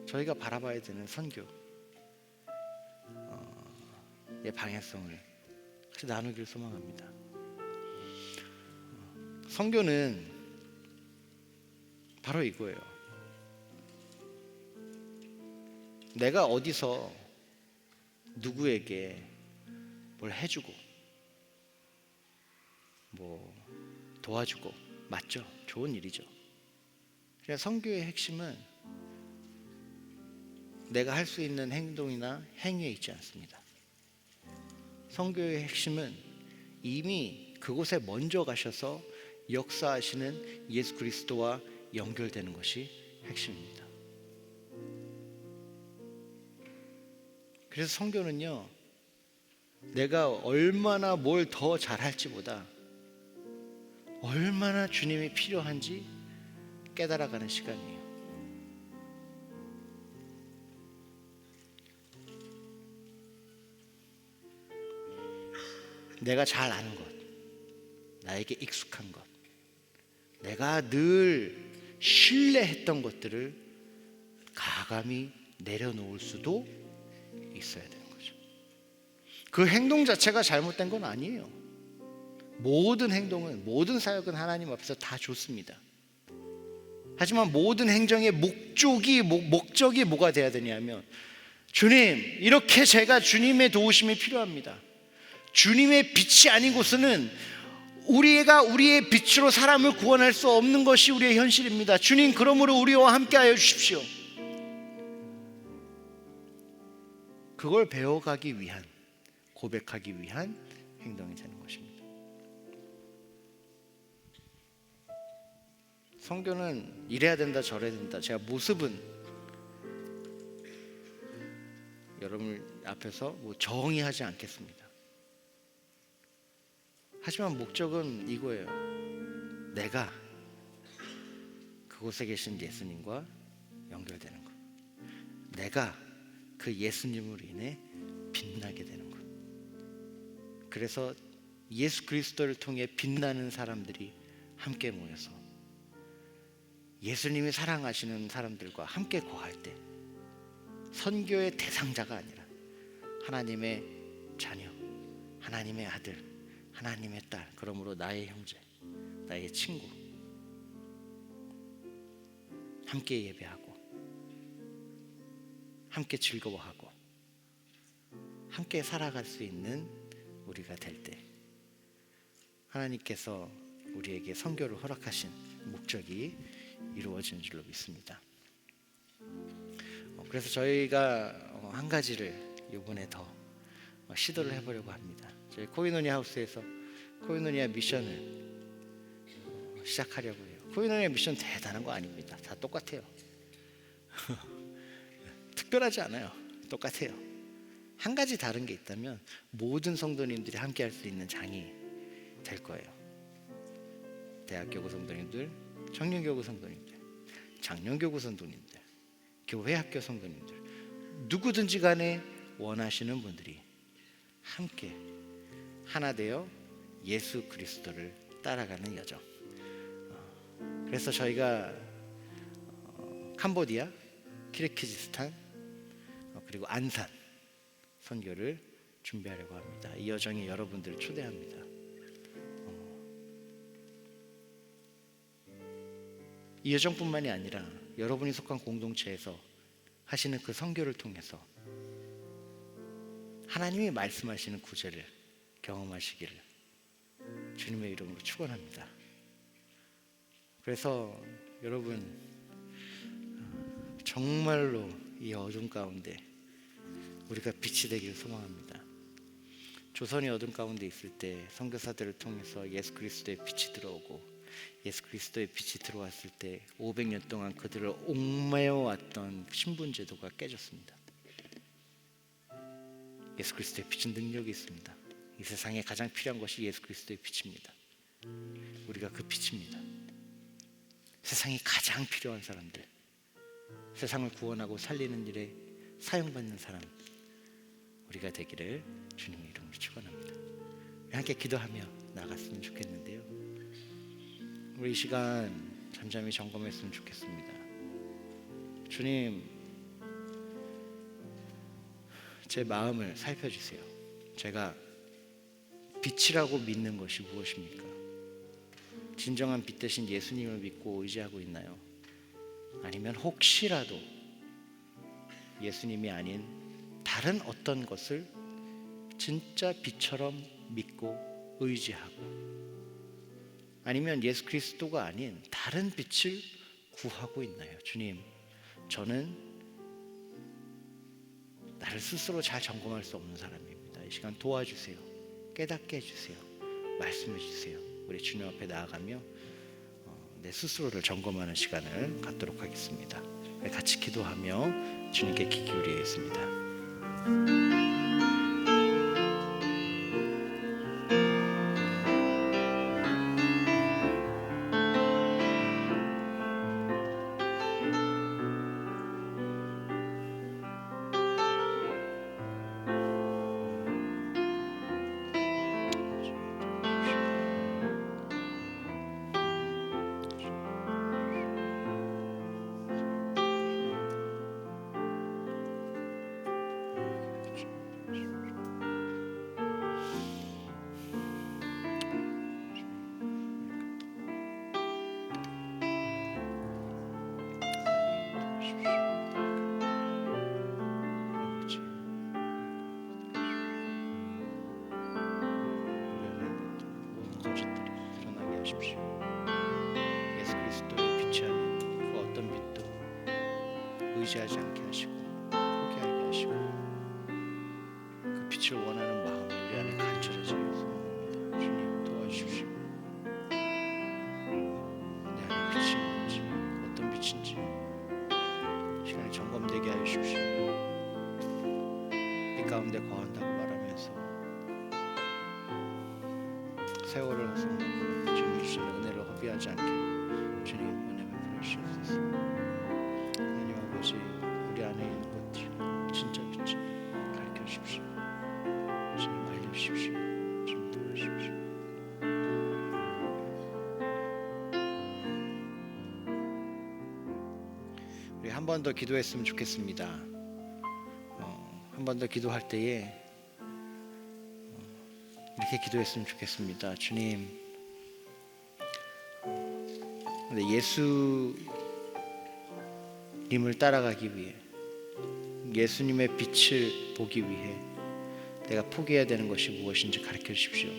저희가 바라봐야 되는 선교의 방향성을 같이 나누기를 소망합니다. 선교는 바로 이거예요. 내가 어디서 누구에게 뭘 해주고 뭐 도와주고 맞죠? 좋은 일이죠. 그냥 선교의 핵심은 내가 할 수 있는 행동이나 행위에 있지 않습니다. 선교의 핵심은 이미 그곳에 먼저 가셔서 역사하시는 예수 그리스도와 연결되는 것이 핵심입니다. 그래서 선교는요, 내가 얼마나 뭘 더 잘할지보다 얼마나 주님이 필요한지 깨달아가는 시간이에요. 내가 잘 아는 것, 나에게 익숙한 것, 내가 늘 신뢰했던 것들을 가감히 내려놓을 수도 있어야 되는 거죠. 그 행동 자체가 잘못된 건 아니에요. 모든 행동은, 모든 사역은 하나님 앞에서 다 좋습니다. 하지만 모든 행정의 목적이 뭐가 돼야 되냐면, 주님, 이렇게 제가 주님의 도우심이 필요합니다. 주님의 빛이 아닌 곳은 우리가 우리의 빛으로 사람을 구원할 수 없는 것이 우리의 현실입니다. 주님, 그러므로 우리와 함께하여 주십시오. 그걸 배워가기 위한, 고백하기 위한 행동이 되는 것입니다. 선교는 이래야 된다 저래야 된다, 제가 모습은 여러분 앞에서 뭐 정의하지 않겠습니다. 하지만 목적은 이거예요. 내가 그곳에 계신 예수님과 연결되는 것, 내가 그 예수님으로 인해 빛나게 되는 것. 그래서 예수 그리스도를 통해 빛나는 사람들이 함께 모여서 예수님이 사랑하시는 사람들과 함께 거할 때 선교의 대상자가 아니라 하나님의 자녀, 하나님의 아들, 하나님의 딸, 그러므로 나의 형제, 나의 친구, 함께 예배하고 함께 즐거워하고 함께 살아갈 수 있는 우리가 될 때 하나님께서 우리에게 선교를 허락하신 목적이 이루어지는 줄로 믿습니다. 그래서 저희가 한 가지를 이번에 더 시도를 해보려고 합니다. 저희 코이노니아 하우스에서 코이노니아 미션을 시작하려고 해요. 코이노니아 미션 대단한 거 아닙니다. 다 똑같아요. 특별하지 않아요. 똑같아요. 한 가지 다른 게 있다면 모든 성도님들이 함께 할 수 있는 장이 될 거예요. 대학교구 성도님들, 청년교구 성도님들, 장년교구 성도님들, 교회학교 성도님들, 누구든지 간에 원하시는 분들이 함께 하나 되어 예수 그리스도를 따라가는 여정. 그래서 저희가 캄보디아, 키르기즈스탄, 그리고 안산 선교를 준비하려고 합니다. 이 여정에 여러분들을 초대합니다. 이 여정뿐만이 아니라 여러분이 속한 공동체에서 하시는 그 선교를 통해서 하나님이 말씀하시는 구절을 경험하시기를 주님의 이름으로 축원합니다. 그래서 여러분 정말로 이 어둠 가운데 우리가 빛이 되기를 소망합니다. 조선이 어둠 가운데 있을 때 선교사들을 통해서 예수 그리스도의 빛이 들어오고 예수 그리스도의 빛이 들어왔을 때 500년 동안 그들을 옥매어왔던 신분 제도가 깨졌습니다. 예수 그리스도의 빛은 능력이 있습니다. 이 세상에 가장 필요한 것이 예수 그리스도의 빛입니다. 우리가 그 빛입니다. 세상이 가장 필요한 사람들, 세상을 구원하고 살리는 일에 사용받는 사람, 우리가 되기를 주님의 이름으로 축원합니다. 함께 기도하며 나갔으면 좋겠는데요. 우리 이 시간 잠잠히 점검했으면 좋겠습니다. 주님, 제 마음을 살펴주세요. 제가 빛이라고 믿는 것이 무엇입니까? 진정한 빛 대신 예수님을 믿고 의지하고 있나요? 아니면 혹시라도 예수님이 아닌 다른 어떤 것을 진짜 빛처럼 믿고 의지하고, 아니면 예수 그리스도가 아닌 다른 빛을 구하고 있나요? 주님, 저는 나를 스스로 잘 점검할 수 없는 사람입니다. 이 시간 도와주세요. 깨닫게 해주세요. 말씀해 주세요. 우리 주님 앞에 나아가며 내 스스로를 점검하는 시간을 갖도록 하겠습니다. 같이 기도하며 주님께 귀 기울이겠습니다. 예수 그리스도의 빛이 아닌 그 어떤 빛도 의지하지 않게 하시고 포기하게 하시고 그 빛을 원하는 마음이 우리 안에 간절해지게 소망합니다. 주님 도와주십시오. 내 안에 빛이 뭔지, 어떤 빛인지 시간에 점검되게 하여 주십시오. 빛 가운데 거한다고 말하면서 세월을 허송하고 주님 주시는 은혜를 허비하지 않게 주님 은혜 베풀어 주시옵소서. 하나님 아버지, 우리 안에 있는 것들 진짜 빛을 가르쳐 주십시오. 주님 알려주십시오. 주님 도와주십시오. 우리 한 번 더 기도했으면 좋겠습니다. 한 번 더 기도할 때에 이렇게 기도했으면 좋겠습니다. 주님, 예수님을 따라가기 위해, 예수님의 빛을 보기 위해 내가 포기해야 되는 것이 무엇인지 가르쳐 주십시오.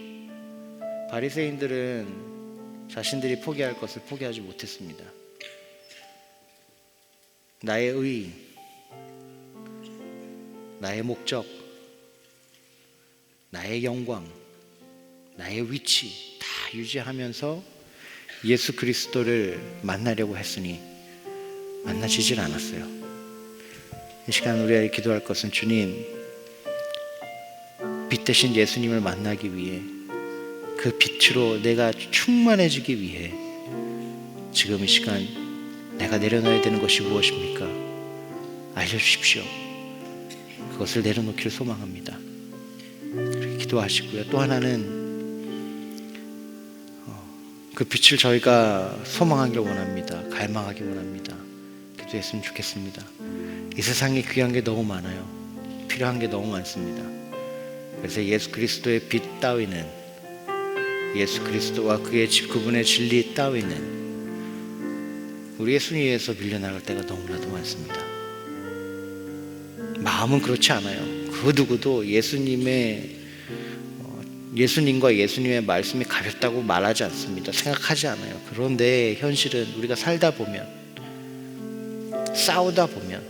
바리새인들은 자신들이 포기할 것을 포기하지 못했습니다. 나의 의, 나의 목적, 나의 영광, 나의 위치 다 유지하면서 예수 그리스도를 만나려고 했으니 만나지질 않았어요. 이 시간 우리가 기도할 것은 주님, 빛 대신 예수님을 만나기 위해 그 빛으로 내가 충만해지기 위해 지금 이 시간 내가 내려놔야 되는 것이 무엇입니까? 알려주십시오. 그것을 내려놓기를 소망합니다. 그렇게 기도하시고요. 또 하나는 그 빛을 저희가 소망하길 원합니다. 갈망하길 원합니다. 기도했으면 좋겠습니다. 이 세상에 귀한 게 너무 많아요. 필요한 게 너무 많습니다. 그래서 예수 그리스도의 빛 따위는, 예수 그리스도와 그분의 진리 따위는 우리의 순위에서 밀려나갈 때가 너무나도 많습니다. 마음은 그렇지 않아요. 그 누구도 예수님과 예수님의 말씀이 가볍다고 말하지 않습니다. 생각하지 않아요. 그런데 현실은 우리가 살다 보면, 싸우다 보면,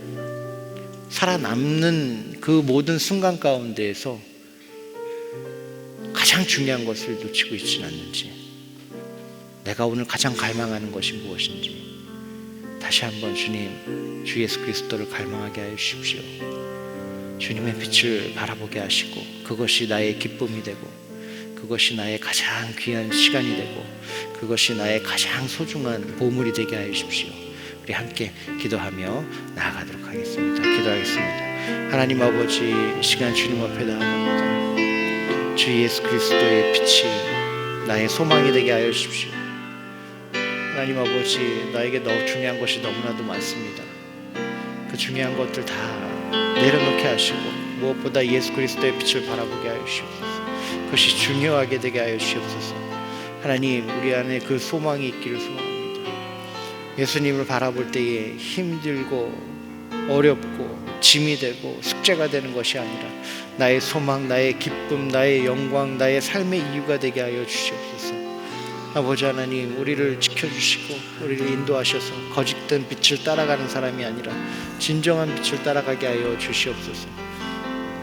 살아남는 그 모든 순간 가운데에서 가장 중요한 것을 놓치고 있지는 않는지, 내가 오늘 가장 갈망하는 것이 무엇인지 다시 한번 주님, 주 예수 그리스도를 갈망하게 하여 주십시오. 주님의 빛을 바라보게 하시고 그것이 나의 기쁨이 되고 그것이 나의 가장 귀한 시간이 되고 그것이 나의 가장 소중한 보물이 되게 하여 주십시오. 우리 함께 기도하며 나아가도록 하겠습니다. 기도하겠습니다. 하나님 아버지, 이 시간 주님 앞에 나아갑니다. 주 예수 그리스도의 빛이 나의 소망이 되게 하여 주십시오. 하나님 아버지, 나에게 너무 중요한 것이 너무나도 많습니다. 그 중요한 것들 다 내려놓게 하시고 무엇보다 예수 그리스도의 빛을 바라보게 하여 주시옵소서. 그것이 중요하게 되게 하여 주시옵소서. 하나님, 우리 안에 그 소망이 있기를 소망합니다. 예수님을 바라볼 때에 힘들고 어렵고 짐이 되고 숙제가 되는 것이 아니라 나의 소망, 나의 기쁨, 나의 영광, 나의 삶의 이유가 되게 하여 주시옵소서. 아버지 하나님, 우리를 지켜주시고 우리를 인도하셔서 거짓된 빛을 따라가는 사람이 아니라 진정한 빛을 따라가게 하여 주시옵소서.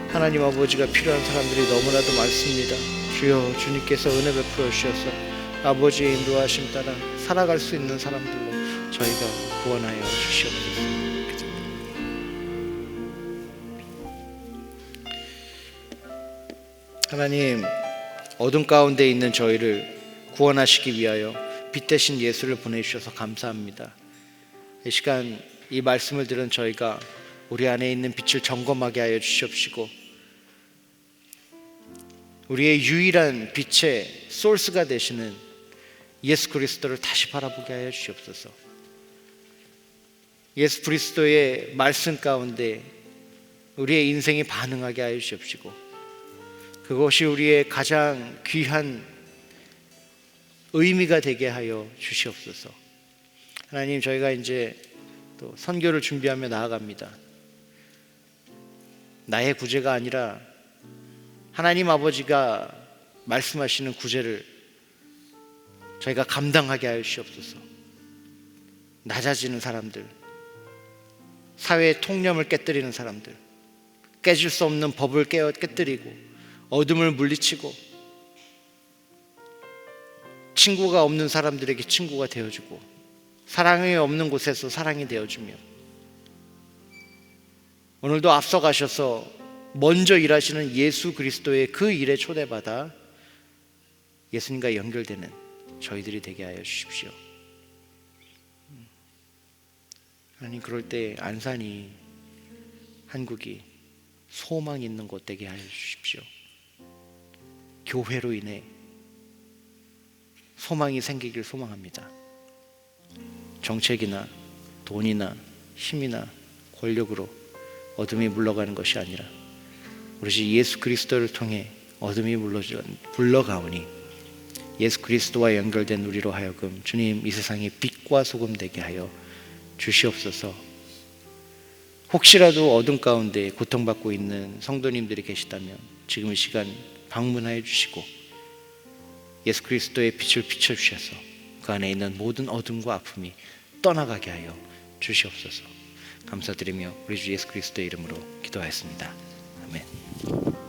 하나님 아버지가 필요한 사람들이 너무나도 많습니다. 주여, 주님께서 은혜 베풀어 주셔서 아버지의 인도하심 따라 살아갈 수 있는 사람들로 저희가 구원하여 주시옵소서. 하나님, 어둠 가운데 있는 저희를 구원하시기 위하여 빛 대신 예수를 보내주셔서 감사합니다. 이 시간 이 말씀을 들은 저희가 우리 안에 있는 빛을 점검하게 하여 주시옵시고 우리의 유일한 빛의 소스가 되시는 예수 그리스도를 다시 바라보게 하여 주시옵소서. 예수 그리스도의 말씀 가운데 우리의 인생이 반응하게 하여 주시옵시고 그것이 우리의 가장 귀한 의미가 되게 하여 주시옵소서. 하나님, 저희가 이제 또 선교를 준비하며 나아갑니다. 나의 구제가 아니라 하나님 아버지가 말씀하시는 구제를 저희가 감당하게 하여 주시옵소서. 낮아지는 사람들, 사회의 통념을 깨뜨리는 사람들, 깨질 수 없는 법을 깨뜨리고 어둠을 물리치고 친구가 없는 사람들에게 친구가 되어주고 사랑이 없는 곳에서 사랑이 되어주며 오늘도 앞서가셔서 먼저 일하시는 예수 그리스도의 그 일에 초대받아 예수님과 연결되는 저희들이 되게 하여 주십시오. 하나님, 그럴 때 안산이, 한국이 소망 있는 곳 되게 하여 주십시오. 교회로 인해 소망이 생기길 소망합니다. 정책이나 돈이나 힘이나 권력으로 어둠이 물러가는 것이 아니라 오로지 예수 그리스도를 통해 어둠이 물러가오니 예수 그리스도와 연결된 우리로 하여금 주님, 이 세상의 빛과 소금 되게 하여 주시옵소서. 혹시라도 어둠 가운데 고통받고 있는 성도님들이 계시다면 지금 이 시간 방문하여 주시고 예수 그리스도의 빛을 비춰주셔서 그 안에 있는 모든 어둠과 아픔이 떠나가게 하여 주시옵소서. 감사드리며 우리 주 예수 그리스도의 이름으로 기도하였습니다. 아멘.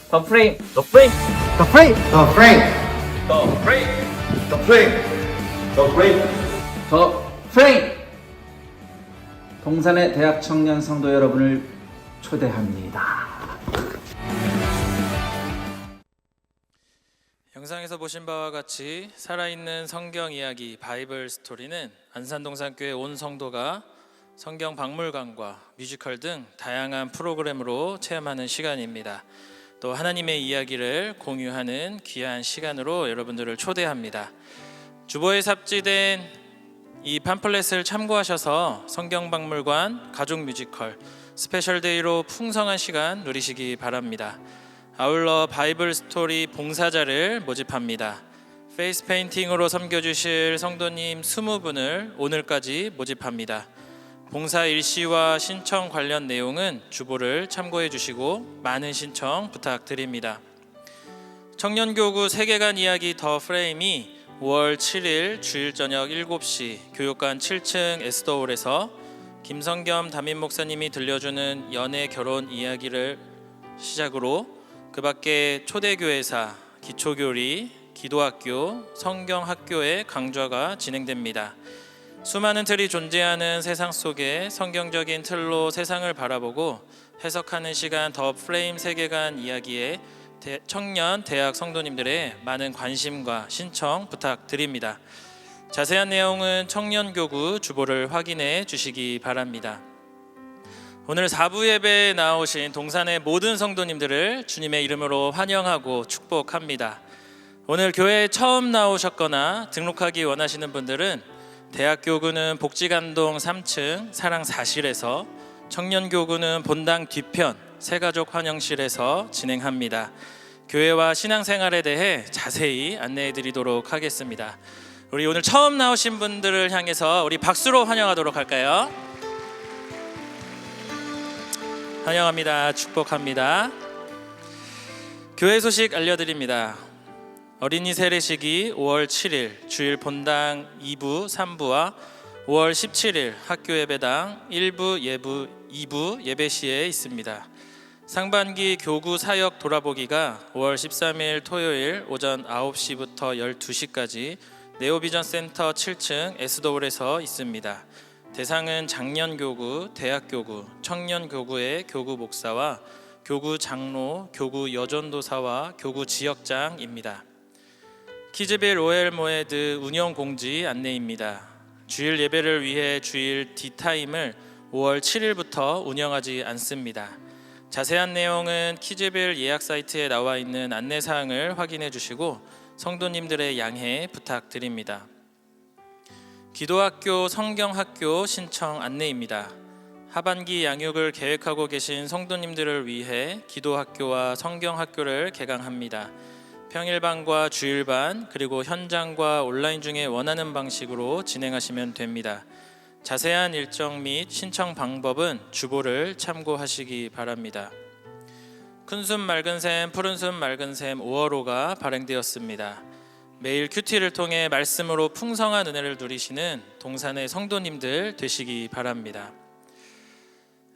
더 프레임, 더 프레임, 더 프레임, 더 프레임, 더 프레임, 더 프레임, 더 프레임. 더 프레임. 동산의 대학 청년 성도 여러분을 초대합니다. 영상에서 보신 바와 같이 살아있는 성경 이야기 바이블 스토리는 안산동산교회 온 성도가 성경 박물관과 뮤지컬 등 다양한 프로그램으로 체험하는 시간입니다. 또 하나님의 이야기를 공유하는 귀한 시간으로 여러분들을 초대합니다. 주보에 삽지된 이 팜플렛을 참고하셔서 성경박물관, 가족 뮤지컬, 스페셜데이로 풍성한 시간 누리시기 바랍니다. 아울러 바이블 스토리 봉사자를 모집합니다. 페이스 페인팅으로 섬겨주실 성도님 20분을 오늘까지 모집합니다. 봉사 일시와 신청 관련 내용은 주보를 참고해 주시고 많은 신청 부탁드립니다. 청년교구 세계관 이야기 더 프레임이 5월 7일 주일 저녁 7시 교육관 7층 에스더홀에서 김성겸 담임 목사님이 들려주는 연애 결혼 이야기를 시작으로 그 밖에 초대교회사, 기초교리, 기도학교, 성경학교의 강좌가 진행됩니다. 수많은 틀이 존재하는 세상 속에 성경적인 틀로 세상을 바라보고 해석하는 시간 더 프레임 세계관 이야기에 청년 대학 성도님들의 많은 관심과 신청 부탁드립니다. 자세한 내용은 청년교구 주보를 확인해 주시기 바랍니다. 오늘 4부 예배에 나오신 동산의 모든 성도님들을 주님의 이름으로 환영하고 축복합니다. 오늘 교회에 처음 나오셨거나 등록하기 원하시는 분들은 대학교구는 복지관동 3층 사랑사실에서, 청년교구는 본당 뒤편 새가족 환영실에서 진행합니다. 교회와 신앙생활에 대해 자세히 안내해 드리도록 하겠습니다. 우리 오늘 처음 나오신 분들을 향해서 우리 박수로 환영하도록 할까요? 환영합니다. 축복합니다. 교회 소식 알려드립니다. 어린이 세례식이 5월 7일 주일 본당 2부, 3부와 5월 17일 학교 예배당 1부, 2부 예배 시에 있습니다. 상반기 교구 사역 돌아보기가 5월 13일 토요일 오전 9시부터 12시까지 네오비전 센터 7층 에스더홀에서 있습니다. 대상은 장년교구, 대학교구, 청년교구의 교구 목사와 교구 장로, 교구 여전도사와 교구 지역장입니다. 키즈빌 오엘 모에드 운영 공지 안내입니다. 주일 예배를 위해 주일 D타임을 5월 7일부터 운영하지 않습니다. 자세한 내용은 키즈빌 예약 사이트에 나와 있는 안내사항을 확인해 주시고 성도님들의 양해 부탁드립니다. 기도학교, 성경학교 신청 안내입니다. 하반기 양육을 계획하고 계신 성도님들을 위해 기도학교와 성경학교를 개강합니다. 평일반과 주일반 그리고 현장과 온라인 중에 원하는 방식으로 진행하시면 됩니다. 자세한 일정 및 신청 방법은 주보를 참고하시기 바랍니다. 큰숨 맑은 샘, 푸른숨 맑은 샘 5월호가 발행되었습니다. 매일 큐티를 통해 말씀으로 풍성한 은혜를 누리시는 동산의 성도님들 되시기 바랍니다.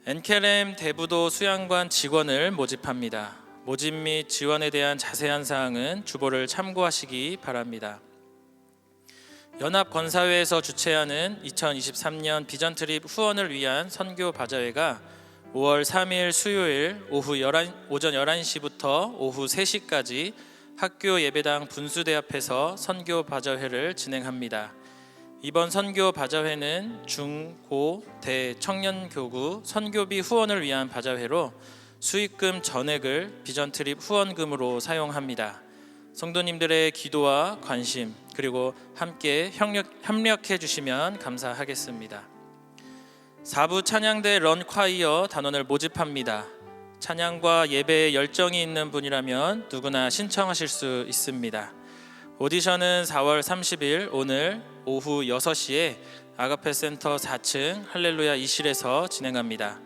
엔켈엠 대부도 수양관 직원을 모집합니다. 모집 및 지원에 대한 자세한 사항은 주보를 참고하시기 바랍니다. 연합권사회에서 주최하는 2023년 비전트립 후원을 위한 선교 바자회가 5월 3일 수요일 오전 11시부터 오후 3시까지 학교 예배당 분수대 앞에서 선교 바자회를 진행합니다. 이번 선교 바자회는 중, 고, 대, 청년교구 선교비 후원을 위한 바자회로 수익금 전액을 비전트립 후원금으로 사용합니다. 성도님들의 기도와 관심 그리고 함께 협력해 주시면 감사하겠습니다. 4부 찬양대 런콰이어 단원을 모집합니다. 찬양과 예배에 열정이 있는 분이라면 누구나 신청하실 수 있습니다. 오디션은 4월 30일 오늘 오후 6시에 아가페 센터 4층 할렐루야 2실에서 진행합니다.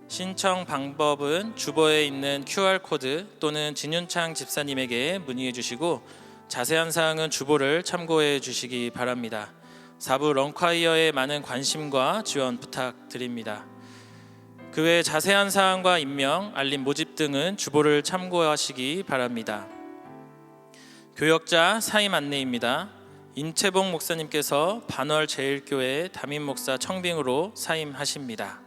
신청 방법은 주보에 있는 QR코드 또는 진윤창 집사님에게 문의해 주시고 자세한 사항은 주보를 참고해 주시기 바랍니다. 4부 런콰이어에 많은 관심과 지원 부탁드립니다. 그 외 자세한 사항과 임명, 알림 모집 등은 주보를 참고하시기 바랍니다. 교역자 사임 안내입니다. 임채봉 목사님께서 반월 제일교회 담임 목사 청빙으로 사임하십니다.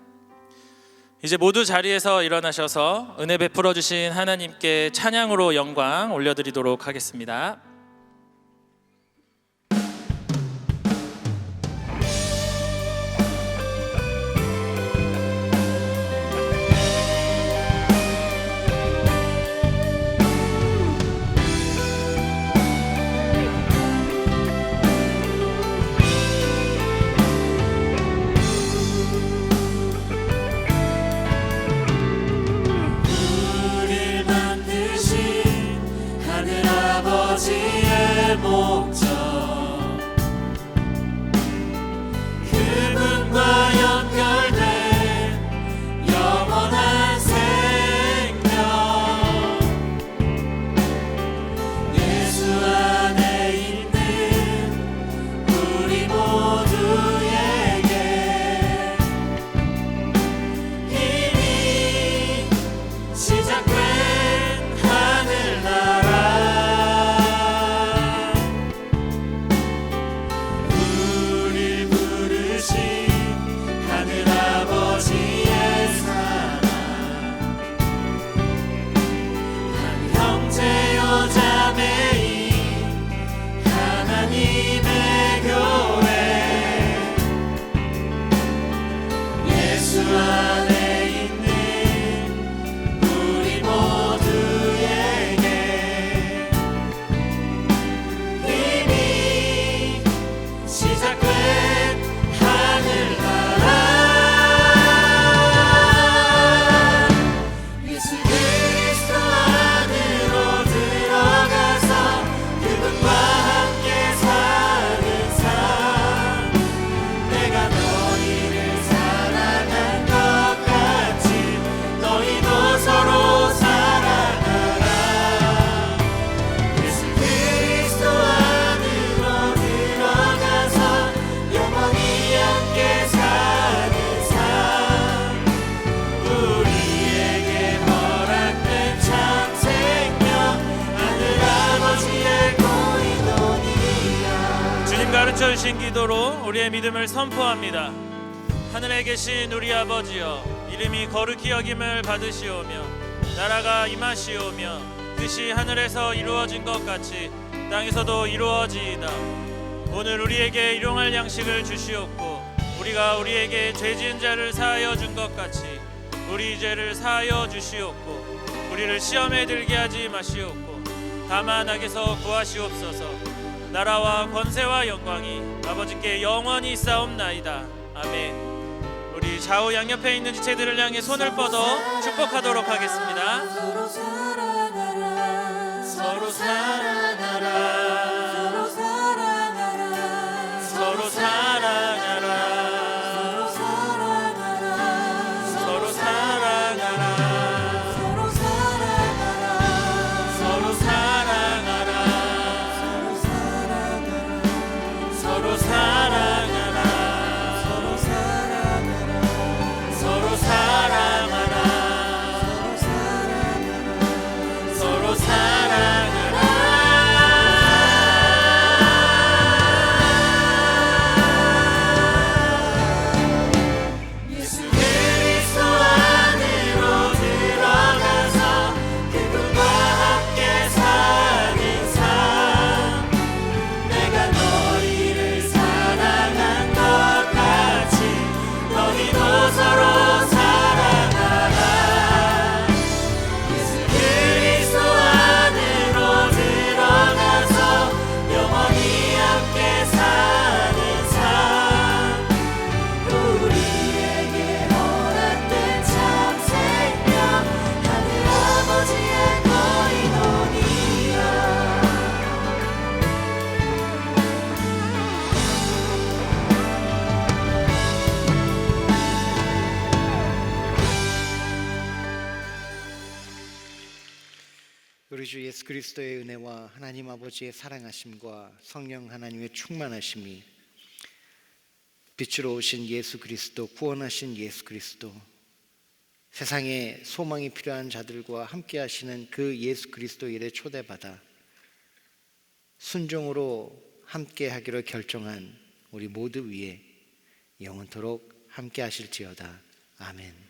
이제 모두 자리에서 일어나셔서 은혜 베풀어 주신 하나님께 찬양으로 영광 올려드리도록 하겠습니다. 우릴 만드신 하늘아버지의 목적, 그분과 연결된 영원한 생명, 예수 안에 있는 우리 모두에게 이미 시작된 하늘나라, 우릴 부르신 하늘아버지의 사랑, 한 형제요 자매인 하나님의 교회, 예수 안에 있는 우리 모두에게 이미 시작된 하늘나라, 예수 그리스도 안으로 들어가서 그분과 함께 사는 삶, 내가 너희를 사랑한 것 같이 너희도 서로 사랑하라. 예수 그리스도 안으로 들어가서 영원히 함께 사는 삶, 우리에게 허락된 참 생명, 하늘아버지의 고인원이야. 주님 가르쳐 주신 기도로 우리의 믿음을 선포합니다. 하늘에 계신 우리 아버지여, 이름이 거룩히 여김을 받으시오며 나라가 임하시오며 뜻이 하늘에서 이루어진 것 같이 땅에서도 이루어지이다. 오늘 우리에게 일용할 양식을 주시옵고 우리가 우리에게 죄 지은 자를 사하여 준 것 같이 우리 죄를 사하여 주시옵고 우리를 시험에 들게 하지 마시옵고 다만 악에서 구하시옵소서. 나라와 권세와 영광이 아버지께 영원히 있사옵나이다. 아멘. 우리 좌우 양옆에 있는 지체들을 향해 손을 뻗어 축복하도록 하겠습니다. 서로 사랑하라, 서로 사랑하라, 서로 사랑하라, 서로 사랑하라, 서로 사랑하라, 서로 사랑하라, 서로 사랑하라, 서로 사랑하라, 서로 서로 사랑하라, 사랑하라, 서로 서로 사랑하라, 사랑하라, 서로 사랑하라, 서로 사랑하라. 예수 그리스도 안으로 들어가서 그분과 함께 사는 삶, 내가 너희를 사랑한 것 같이 너희도 서로 사랑하라. 예수 그리스도 안으로 들어가서 영원히 함께 사는 삶, 우리에게 허락된 참 생명, 하늘아버지의 고인원이야. 우리 주 예수 그리스도의 은혜와 하나님 아버지의 사랑하심과 성령 하나님의 충만하심이 빛으로 오신 예수 그리스도, 구원하신 예수 그리스도, 세상에 소망이 필요한 자들과 함께 하시는 그 예수 그리스도 일에 초대받아 순종으로 함께 하기로 결정한 우리 모두 위에 영원토록 함께 하실지어다. 아멘.